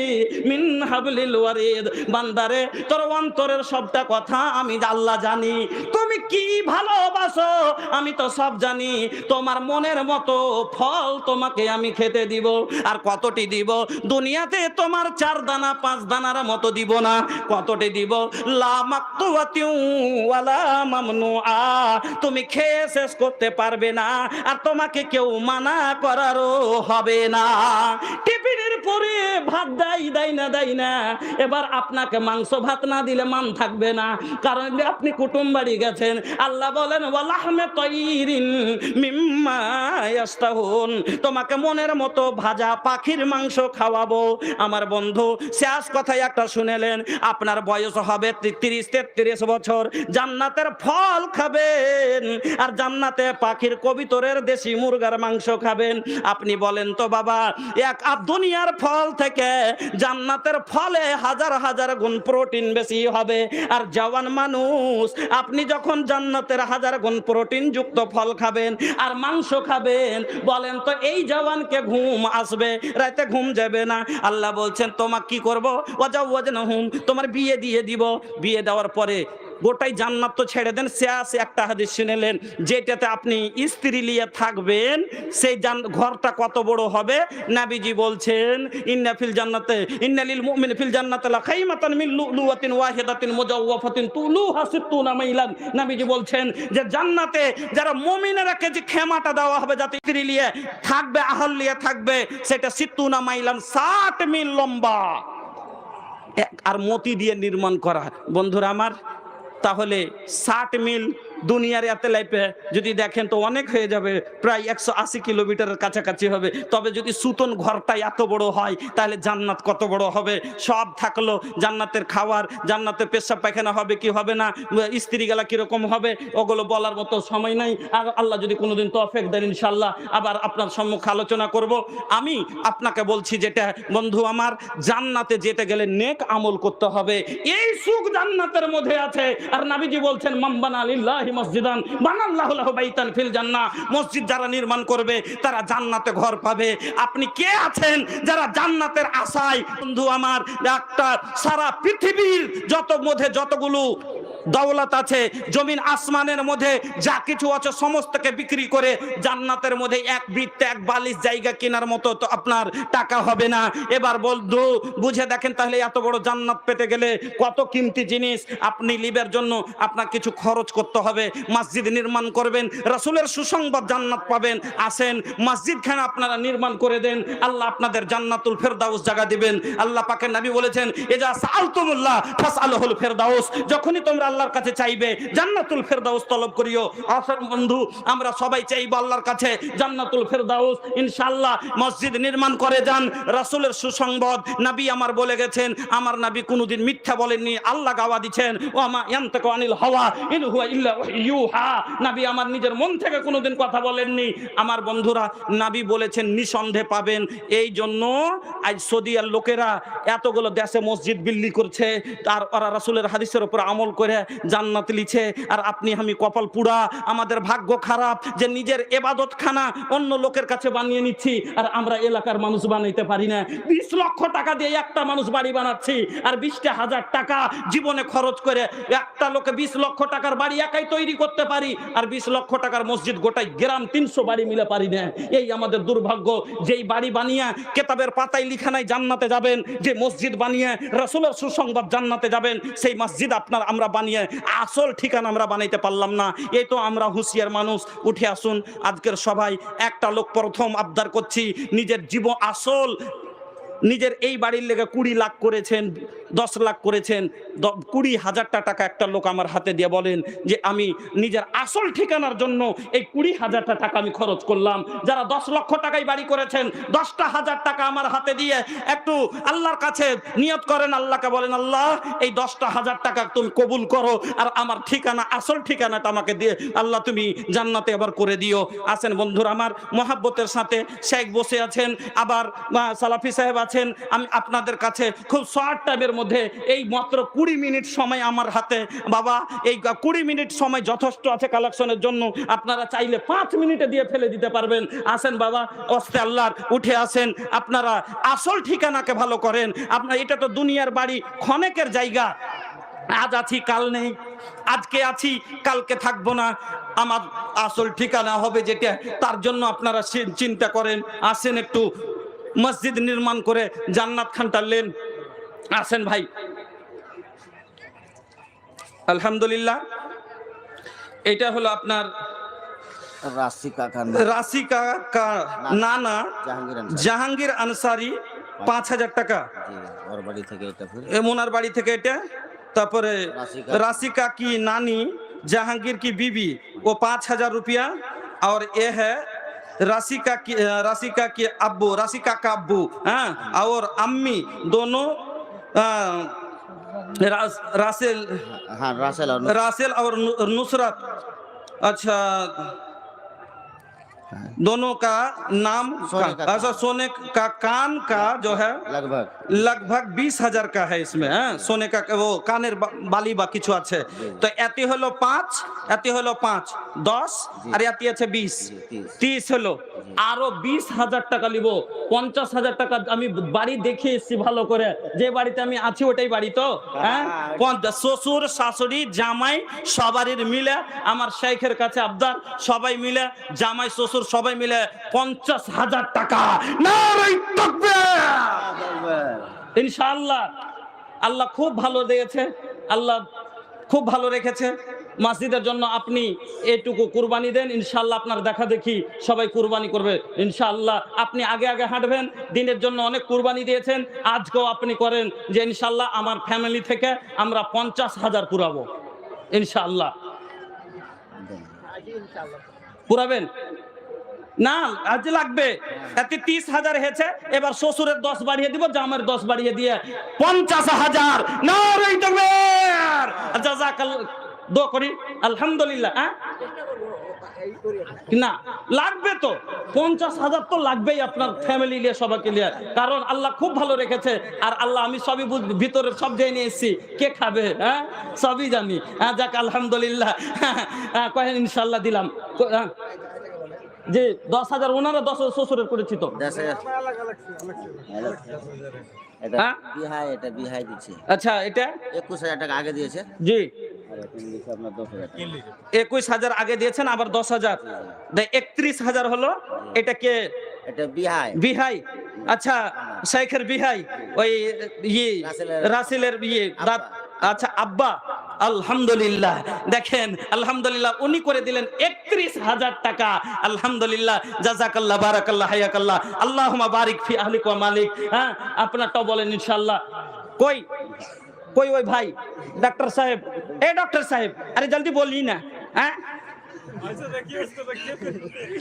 মিন হাবলিল ওয়ারিদ। বান্দারে, তোর অন্তরের সবটা কথা আমি আল্লাহ জানি। তুমি কি ভালোবাসো আমি তো সব জানি। তোমার মনের মতো ফল তোমাকে আমি খেতে দিব। আর কতটি দিব? দুনিয়াতে তোমার 4 দানা 5 দানার মতো দিব না। কতটি দিব? লা মাকতুওয়াতিউ ওয়ালা মামনুআ, তুমি খেয়ে শেষ করতে পারবে না আর তোমাকে কেউ মানা করারও হবে না। টিফিনের পরে ভাত দেয় না। এবার আপনাকে মাংস ভাত না দিলে মান থাকবে না, কারণ আপনি কুটুম বাড়ি গেছেন। আল্লাহ বলেন ওয়ালাহমে তাইরিন মিম্মা ইয়াস্তাহুন, তোমাকে মনের মতো ভাজা পাখির মাংস খাওয়াবো। আমার বন্ধু, শেষ কথাই একটা শুনেলেন, আপনার বয়স হবে 30-33 বছর, জান্নাতের ফল খাবেন আর জান্নাতে পাখির কবিতরের দেশি মুরগার মাংস খাবেন। আপনি বলেন তো বাবা, এক দুনিয়ার ফল থেকে জান্নাতের ফলে হাজার হাজার গুণ প্রোটিন বেশি হবে। আর জওয়ান মানুষ, আপনি যখন জান্নাতের হাজার গুণ প্রোটিন যুক্ত ফল খাবেন আর মাংস খাবেন, বলেন তো এই জওয়ানকে ঘুম আসবে? রাতে ঘুম যাবে না। আল্লাহ বলছেন তোমাকে কি করব? ওয়াজাওয়াজনাহুম, তোমার বিয়ে দিয়ে দিব। বিয়ে দেওয়ার পরে গোটাই জান্নাত তো ছেড়ে দেন। শেষ একটা হাদিস শুনেলেন, যেটাতে আপনি স্ত্রী নিয়ে থাকবেন সেই ঘরটা কত বড় হবে? নবীজি বলছেন ইন্না ফিল জান্নাতে ইন্না লিল মুমিন ফিল জান্নাতি লা খাইমাতান মিন লুলুওয়াতিন ওয়াহিদাতিন মুজাওয়াফাতিন তুলুহা 60 মাইলান। নবীজি বলছেন যে জান্নাতে যারা মুমিনেরা কে যে খেমাটা দেওয়া হবে যাতে স্ত্রী নিয়ে থাকবে, আহল নিয়ে থাকবে, সেটা 60 মাইলান 60 মিল লম্বা আর মতি দিয়ে নির্মাণ করা। বন্ধুরা আমার, তাহলে 60 মিল দুনিয়ার এত লাইফে যদি দেখেন তো অনেক হয়ে যাবে, প্রায় 180 কিলোমিটারের কাছাকাছি হবে। তবে যদি সুতন ঘরটা এত বড় হয় তাহলে জান্নাত কত বড় হবে? সব থাকলো, জান্নাতের খাবার, জান্নাতে পেশাব পায়খানা হবে কি হবে না, স্ত্রী গেলা কিরকম হবে, ওগুলো বলার মতো সময় নাই। আর আল্লাহ যদি কোনোদিন তৌফিক দেন ইনশাআল্লাহ আবার আপনার সম্মুখে আলোচনা করব। আমি আপনাকে বলছি যেটা বন্ধু আমার, জান্নাতে যেতে গেলে নেক আমল করতে হবে। এই সুখ জান্নাতের মধ্যে আছে। আর নবীজি বলছেন মামবানা লিল্লাহি মসজিদান বানাল্লাহু লাহু বাইতান ফিল জান্নাহ, মসজিদ যারা নির্মাণ করবে তারা জান্নাতে ঘর পাবে। আপনি কে আছেন যারা জান্নাতের আশায়? বন্ধু আমার, একটা সারা পৃথিবীর যতগুলো দৌলত আছে, জমিন আসমানের মধ্যে যা কিছু আছে সমস্তকে বিক্রি করে জান্নাতের মধ্যে এক বৃত্তে এক বালিশ জায়গা কেনার মতো তো আপনার টাকা হবে না। এবার বন্ধু বুঝে দেখেন, তাহলে এত বড় জান্নাত পেতে গেলে কত কিমতি জিনিস আপনি লিবের জন্য আপনার কিছু খরচ করতে হবে। মসজিদ নির্মাণ করবেন, রাসূলের সুসংবাদ জান্নাত পাবেন। আসেন মসজিদ খানা আপনারা নির্মাণ করে দেন, আল্লাহ আপনাদের জান্নাতুল ফেরদাউস জায়গা দিবেন। আল্লাহ পাকের নবী বলেছেন এজা সাআলতুমুল্লাহ ফাসআলুহুল ফেরদাউস, যখনই তোমরা আল্লাহর কাছে চাইবে জান্নাতুল ফেরদাউস তলব করিও। আসেন বন্ধু, আমরা সবাই চাইবো আল্লাহর কাছে জান্নাতুল ফেরদাউস। ইনশাআল্লাহ মসজিদ নির্মাণ করে যান। রাসূলের সুসংবাদ নবী আমার বলে গেছেন, আমার নবী কোনোদিন মিথ্যা বলেননি, আল্লাহ গাওয়া দিচ্ছেন ওয়ামা ইয়ানতাকু আনিল হাওয়া ইন হুয়া ইল্লা ওয়াহয়ুহা। নবী আমার নিজের মন থেকে কোনোদিন কথা বলেননি। আমার বন্ধুরা, নবী বলেছেন নিঃসন্দেহে পাবেন। এই জন্য আজ সৌদিয়ার লোকেরা এতগুলো দেশে মসজিদ বিল্ডিং করছে, আর ওরা রাসূলের হাদিসের উপর আমল করে জান্নাত লিছে, আর আপনি আমি কপাল পুরা, আমাদের ভাগ্য খারাপ যে নিজের এবাদতখানা অন্য লোকের কাছে বানিয়ে নিচ্ছি, আর আমরা এলাকার মানুষ বানাইতে পারি না। 20 লক্ষ টাকা দিয়ে একটা মানুষ বাড়ি বানাচ্ছি, আর 20,000 টাকা জীবনে খরচ করে একটা লোকে 20 লক্ষ টাকার বাড়ি একাই তৈরি করতে পারি, আর 20 লক্ষ টাকার মসজিদ গোটাই গ্রাম 300 বাড়ি মিলে পারি না। এই আমাদের দুর্ভাগ্য। যেই বাড়ি বানিয়ে কেতাবের পাতায় লিখা নাই জান্নাতে যাবেন, যে মসজিদ বানিয়ে রাসূলের সুসংবাদ জান্নাতে যাবেন, সেই মসজিদ আমরা বানিয়ে আসল ঠিকানা আমরা বানাইতে পারলাম না। এই তো আমরা হুঁশিয়ার মানুষ। উঠে আসুন আজকের সবাই, একটা লোক প্রথম আবদার করছি, নিজের জীবন আসল নিজের এই বাড়ির লেগে 20 লাখ করেছেন, 10 লাখ করেছেন, 20,000 টাকা একটা লোক আমার হাতে দিয়ে বলেন যে আমি নিজের আসল ঠিকানার জন্য এই 20,000 টাকা আমি খরচ করলাম। যারা 10 লক্ষ টাকায় বাড়ি করেছেন, 10,000 টাকা আমার হাতে দিয়ে একটু আল্লাহর কাছে নিয়ত করেন, আল্লাহকে বলেন, আল্লাহ এই 10,000 টাকা তুমি কবুল করো, আর আমার ঠিকানা আসল ঠিকানাটা আমাকে দিয়ে আল্লাহ তুমি জান্নাতে এবার করে দিও। আসেন বন্ধুরা আমার, মহাব্বতের সাথে শেখ বসে আছেন, আবার সালাফি সাহেব আছেন। আমি আপনাদের কাছে খুব শর্ট টাইমের মধ্যে এই মাত্র 20 মিনিট সময় আমার হাতে, বাবা এই 20 মিনিট সময় যথেষ্ট আছে কালেকশনের জন্য। আপনারা চাইলে 5 মিনিটে দিয়ে ফেলে দিতে পারবেন। আসেন বাবা, ওস্তে আল্লাহর, উঠে আসেন। আপনারা আসল ঠিকানাকে ভালো করেন। আপনার এটা তো দুনিয়ার বাড়ি, ক্ষণেকের জায়গা। আজ আছি কাল নেই, আজকে আছি কালকে থাকবো না। আমার আসল ঠিকানা হবে যেটা, তার জন্য আপনারা চিন্তা করেন। আসেন একটু মসজিদ নির্মাণ করে জান্নাত খান টানলেন। আসেন ভাই, আলহামদুলিল্লাহ। এটা হলো আপনার রাশিকা নানা জাহাঙ্গীর আনসারি, 5,000 টাকা ওনার বাড়ি থেকে এটা। তারপরে রাশিকা কি নানি जहांगीर की बीवी, वो 5,000 रुपया। और ये है राशिका की अब्बू, राशिका का अब्बू, हाँ, और अम्मी दोनों रासेल और नुसरत। अच्छा, दोनों का नाम अच्छा, सोने का कान का जो है लगभग 20,000 का है इसमें। सोने का वो कानेर बाली बा किछु आछे। तो एती हलो 5, एती हलो 5, 10 और एती আছে 20, 30 হলো। আরো 20,000 টাকা নিব। 50,000 টাকা আমি বাড়ি দেখে এসেছি ভালো করে, যে বাড়িতে আমি আছি ওটাই বাড়ি তো। হ্যাঁ, শ্বশুর শাশুড়ি জামাই সবারই মিলে আমার শেখের কাছে আবদার, সবাই মিলে জামাই শ্বশুর সবাই মিলে 50,000 টাকা। নারে তাকবীর! ইনশাআল্লাহ আল্লাহ খুব ভালো দিয়েছে, আল্লাহ খুব ভালো রেখেছে। মসজিদের জন্য আপনি এটুকু কুরবানি দেন, ইনশাআল্লাহ আপনার দেখা দেখি সবাই কুরবানি করবে ইনশাআল্লাহ। আপনি আগে আগে হাঁটবেন, দিনের জন্য অনেক কুরবানি দিয়েছেন, আজকেও আপনি করেন যে ইনশাআল্লাহ আমার ফ্যামিলি থেকে আমরা 50,000 পুরাবো ইনশাআল্লাহ। পুরাবেন না? আজ লাগবে। এতে 30,000 হয়েছে, এবার শ্বশুরের 10 বাড়িয়ে দিব, জামার 10 বাড়িয়ে দিয়ে 50,000। নারে তাকবীর! জাযাকাল্লাহ। দোয়া করি আলহামদুলিল্লাহ। না লাগবে তো 50,000 তো লাগবেই আপনার ফ্যামিলি নিয়ে, সবাইকে নিয়ে, কারণ আল্লাহ খুব ভালো রেখেছে। আর আল্লাহ আমি সবই ভিতরে সব জেনে এসেছি, কে খাবে হ্যাঁ সবই জানি। যাক আলহামদুলিল্লাহ। কয়েন ইনশাআল্লাহ দিলাম। যে 10,000 ওনারা 10 শ্বশুরের করেছি তো। আচ্ছা, এটা 21,000 টাকা আগে দিয়েছে জি, 21,000 আগে দিয়েছেন, আবার 10,000, 31,000 হলো। এটা কে? এটা বিহাই। বিহাই, আচ্ছা, শেখের বিহাই, ওই ইয়ে রাসেলের ইয়ে, আচ্ছা আব্বা। আলহামদুলিল্লাহ, দেখেন আলহামদুলিল্লাহ উনি করে দিলেন 31,000 টাকা। আলহামদুলিল্লাহ, জাযাকাল্লাহ, বারাকাল্লাহ, হায়াকাল্লাহ, আল্লাহুম্মা বারিক ফি আহলিক ওয়া মালিক। হ্যাঁ, আপনারটাও বলেন ইনশাআল্লাহ। কই কই ওই ভাই डॉक्टर साहब, ए डॉक्टर साहब, अरे जल्दी बोलिए ना। हैं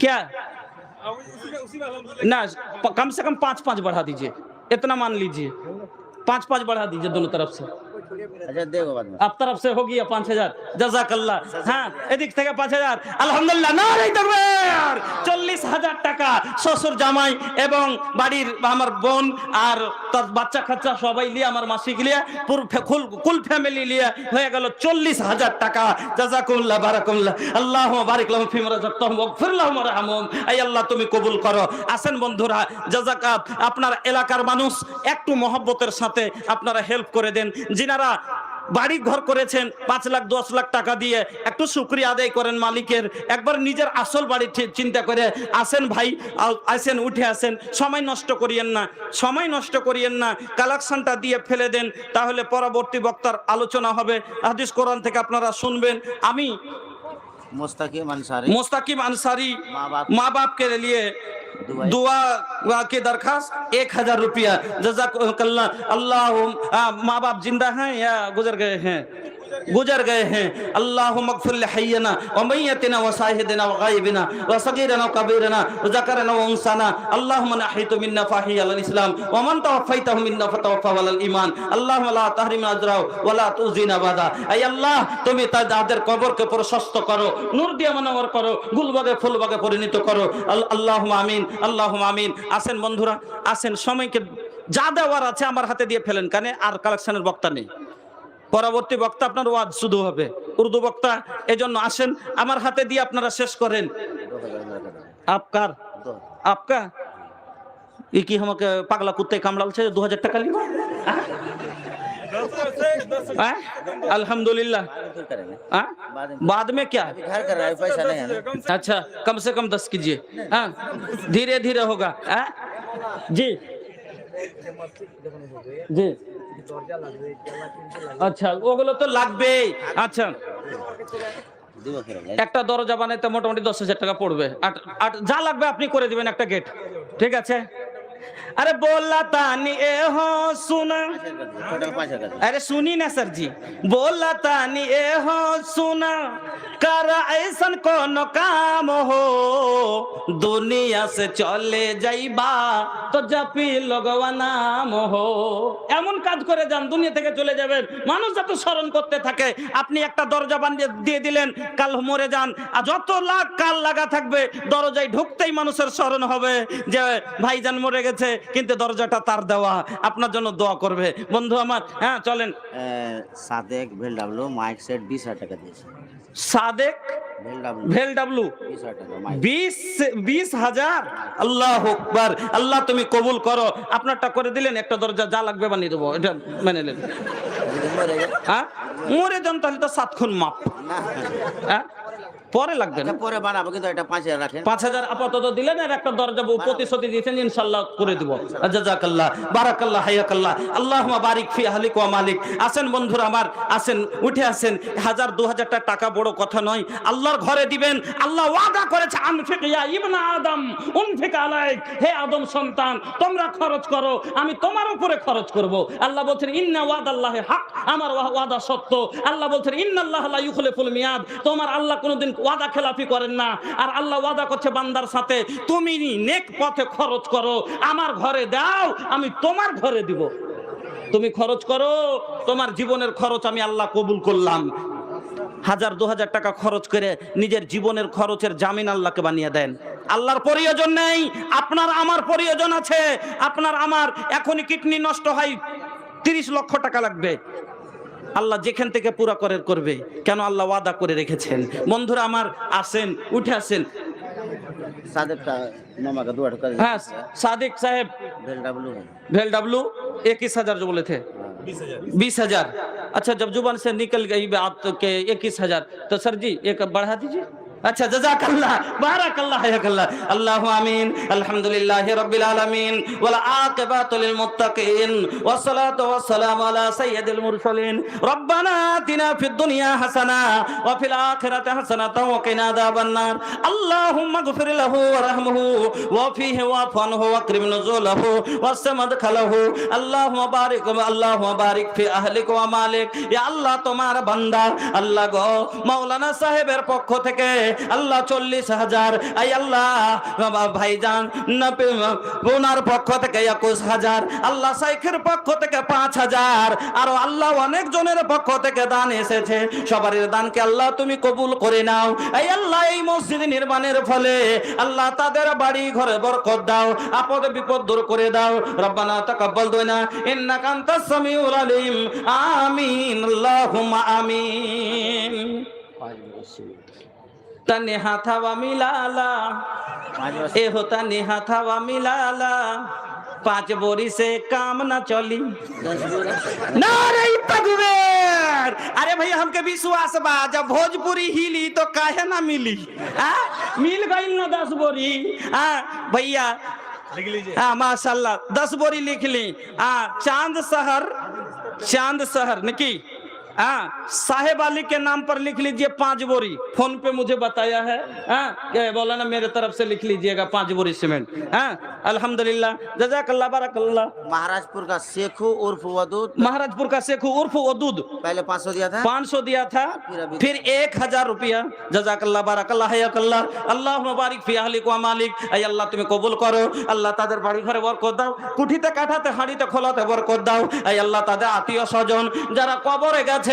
क्या? ना, कम से कम 5-5 बढ़ा दीजिए, इतना मान लीजिए, 5-5 बढ़ा दीजिए दोनों तरफ से। अच्छा देखो बाद में। आप तरफ से हो गया 5000 জাযাকাল্লাহ। হ্যাঁ এদিক থেকে 5000 আলহামদুলিল্লাহ নারে তাকবীর। 40000 টাকা শ্বশুর জামাই এবং বাড়ির আমার বোন আর তার বাচ্চা কাচ্চা সবাই নিয়ে আমার মাসি নিয়ে পুরো কুল ফ্যামিলি নিয়ে হয়ে গেল 40000 টাকা। জাযাকুল্লাহ বারাকাল্লাহ। আল্লাহুম্মা বারিক লাহুম ফিমা রাযাকতাহুম ওয়াগফির লাহুম ওয়ারহামহুম। আয় আল্লাহ তুমি কবুল করো। আসেন বন্ধুরা, জাযাকাত আপনার এলাকার মানুষ একটু মহব্বতের সাথে আপনারা হেল্প করে দেন। যিনারা বাড়ি ঘর করেছেন 5 লাখ 10 লাখ টাকা দিয়ে একটু শুকরিয়া আদায় করেন মালিকের। একবার নিজের আসল বাড়ি চিন্তা করে আসেন ভাই, আসেন উঠে আসেন, সময় নষ্ট করিয়েন না, সময় নষ্ট করিয়েন না, কালেকশনটা দিয়ে ফেলে দেন, তাহলে পরবর্তী বক্তার আলোচনা হবে, হাদিস কোরআন থেকে আপনারা শুনবেন। আমি मुस्ताकिम अंसारी माँ बाप के लिए दुआ की दरखास्त 1000 रुपया। जज़ाकल्लाह। अल्लाह माँ बाप जिंदा हैं या गुजर गए हैं? गुजर गए हैं। अल्लाहुम्मा इग़फिर लिहय्यिना व मय्यितिना व शाहिदिना व गायबिना व सगीरना व कबीरना व ज़करना व उनसाना। अल्लाहुम्मा नहितु मिन्ना फाहिया अल इस्लाम व मन तवफ़्फ़ैतहु मिन्ना फतवफ़्फ़ा अल ईमान। अल्लाहुम्मा ला तहरिमना अजराहु व ला तुज़िना बादा। আয় আল্লাহ তুমি তাদের কবরকে প্রশস্ত করো, নূর দিয়ে মনোহর করো, গুলবাগে ফুলবাগে পরিণত করো। আল্লাহুম্মা আমিন, আল্লাহুম্মা আমিন। আসেন বন্ধুরা, আসেন, সময়কে যা দেওয়ার আছে আমার হাতে দিয়ে ফেলেন, কানে আর কালেকশনের বক্তা নেই। পরবর্তী বক্তা আপনার ওয়াজ শুধু হবে, উর্দু বক্তা, এজন্য আসেন আমার হাতে দিয়ে আপনারা শেষ করেন। আপনার আপকা ই কি আমাকে পাগলা কুত্তায় কামড়ালছে 2000 টাকা নিব? अल्हम्दुलिल्लाह। बाद में क्या? घर कर रहा है, पैसा नहीं है ना। अच्छा कम से कम 10 कीजिए। हाँ धीरे धीरे होगा। जी जी আচ্ছা ওগুলো তো লাগবেই। আচ্ছা একটা দরজা বানাইতে মোটামুটি 10,000 টাকা পড়বে। আর যা লাগবে আপনি করে দিবেন একটা গেট, ঠিক আছে? अरे बोला तानी ए हो सुना, अरे सुनी ना सर जी, बोला तानी ए हो सुना, कर ऐसन कोनो काम हो, दुनिया से चले जाइबा तो जपी लगवा नाम हो। এমন কাজ করে যান দুনিয়া থেকে চলে যাবেন, মানুষ যত স্মরণ করতে থাকে। আপনি একটা দরজা বানিয়ে দিয়ে দিলেন, কাল মরে যান, আর যত লাখ কাল লাগা থাকবে দরজায় ঢুকতেই মানুষের স্মরণ হবে যে ভাইজান মরে গেছে, কিন্তু দরজাটা তার দেওয়া। আপনার জন্য দোয়া করবে বন্ধু আমার। হ্যাঁ চলেন। সাদেক ভেলডাব্লু মাইক সেট 20,000 টাকা দিয়েছে। সাদেক ভেলডাব্লু 20,000। আল্লাহু আকবার। আল্লাহ তুমি কবুল করো। আপনারটা করে দিলেন, একটা দরজা যা লাগবে বানিয়ে দেবো, এটা মেনে নেন। হ্যাঁ মরে যান তাহলে তো 7 খুন মাপ। হ্যাঁ পরে লাগবে না, পরে বানাবো, কিন্তু এটা 5,000 রাখেন। 5,000 আপাতত দিলেন, আর একটা দরজা প্রতিশ্রুতি দিয়েছেন ইনশাআল্লাহ করে দিব। জাযাকাল্লাহ বারাকাল্লাহ হায়াকাল্লাহ। আল্লাহুম্মা বারিক ফি আহলিক ওয়া মালিক। আসেন বন্ধুরা আমার, আসেন উঠে আসেন। 1000-2000 টাকা বড় কথা নয়, আল্লাহর ঘরে দিবেন। আল্লাহ ওয়াদা করেছে আনফিক ইয়া ইবনা আদম উনফিক আলাইক, হে আদম সন্তান তোমরা খরচ করো, আমি তোমার উপরে খরচ করব। আল্লাহ বলছেন ইন্না ওয়াদাল্লাহি হক, আমার ওয়াদা সত্য। আল্লাহ বলছেন ইন্নাল্লাহ লা ইউখলিফুল মিয়াদ, তোমার আল্লাহ কোনোদিন ওয়াদা খেলাফি করেন না। আর আল্লাহ ওয়াদা করছে বান্দার সাথে, তুমি নেক পথে খরচ করো, আমার ঘরে দাও, আমি তোমার ঘরে দিব। তুমি খরচ করো, তোমার জীবনের খরচ আমি আল্লাহ কবুল করলাম। 1000-2000 টাকা খরচ করে নিজের জীবনের খরচের জামিন আল্লাহকে বানিয়ে দেন। আল্লাহর প্রয়োজন নেই, আপনার আমার প্রয়োজন আছে। আপনার আমার এখনই কিডনি নষ্ট হয় 30 লক্ষ টাকা লাগবে, আল্লাহ যেখান থেকে পুরা করবে, কেন আল্লাহ ওয়াদা করে রেখেছেন। বন্ধুরা আমার আসেন উঠে আসেন। हाँ सादिक साहब भेलडब्लू 21,000 जो बोले थे 20,000। अच्छा जब जुबान से निकल गई बात के 21,000 तो सर जी एक बढ़ा दीजिए। अच्छा जज़ाकल्लाह बारकल्लाह हयकल्लाह। अल्लाहु आमीन। अल्हम्दुलिल्लाहि रब्बिल आलामीन वल आकिबातु लिल मुत्तकीन वस्सलातु वस्सलामु अला सय्यिदिल मुरसलीन। रब्बना आतिना फिद दुनिया हसना व फिल आखिरति हसनतन व क़िना अज़ाबन नार। अल्लाहुम्मा इग़फिर लहु वरहमहु वफ़ीहि वअफ़ु अन्हु वअक्रिम नुज़ुलहु वस्सिअ मदखलहु। अल्लाहुम्मा बारिक फी अहलिक व मालिक। या अल्लाह तुम्हारा बंदा, अल्लाह गो मौलाना साहेबेर पक्ष থেকে আল্লাহ 40,000, আই আল্লাহ ভাইজান ওনার পক্ষ থেকে 21,000, আল্লাহ শাইখের পক্ষ থেকে 5,000, আর আল্লাহ অনেক জনের পক্ষ থেকে দান এসেছে। সবার দানকে আল্লাহ তুমি কবুল করে নাও। এই আল্লাহ এই মসজিদ নির্মাণের ফলে আল্লাহ তাদের বাড়ি ঘরে বরকত দাও, আপদ বিপদ দূর করে দাও। রব্বানা তাকাব্বাল দুনা ইন্নাকা আনতাস সামিউল আলিম। আমিন আল্লাহুম্মা আমিন। तने हाथावा मिलाला ए होता ने हाथावा मिलाला 5 बोरी से काम ना चली। नारे तकबीर। अरे भैया हमके विश्वास बा जब भोजपुरी हिली तो काहे ना मिली। मिल गई ना 10 बोरी। भैया लिख लीजिए। माशाल्लाह 10 बोरी लिख ली। चांद शहर निकी साहेब अली के नाम पर लिख लीजिए 5 बोरी। फोन पे मुझे बताया है। क्या बोला ना, मेरे तरफ से लिख लीजिएगा 5 बोरी सीमेंट। अल्हम्दुलिल्लाह जज़ाकल्लाह बारकल्लाह। महाराजपुर का शेखू उर्फ वदूद, महाराजपुर का शेखू उर्फ वदूद पहले 500 दिया था, 500 दिया था, फिर 1000 रुपया। जज़ाकल्लाह बारकल्लाह हयाकल्लाह। अल्लाह मुबारिक फी अहलिक व मालिक। ऐ अल्लाह তুমি কবুল করো। আল্লাহ তাদের বাড়ি ঘরে বরকত দাও, কুঠিতে কাঠাতে হাঁড়িতে খোলাতে বরকত দাও। ऐ আল্লাহ তাদের আত্মীয় স্বজন যারা কবরে গেছে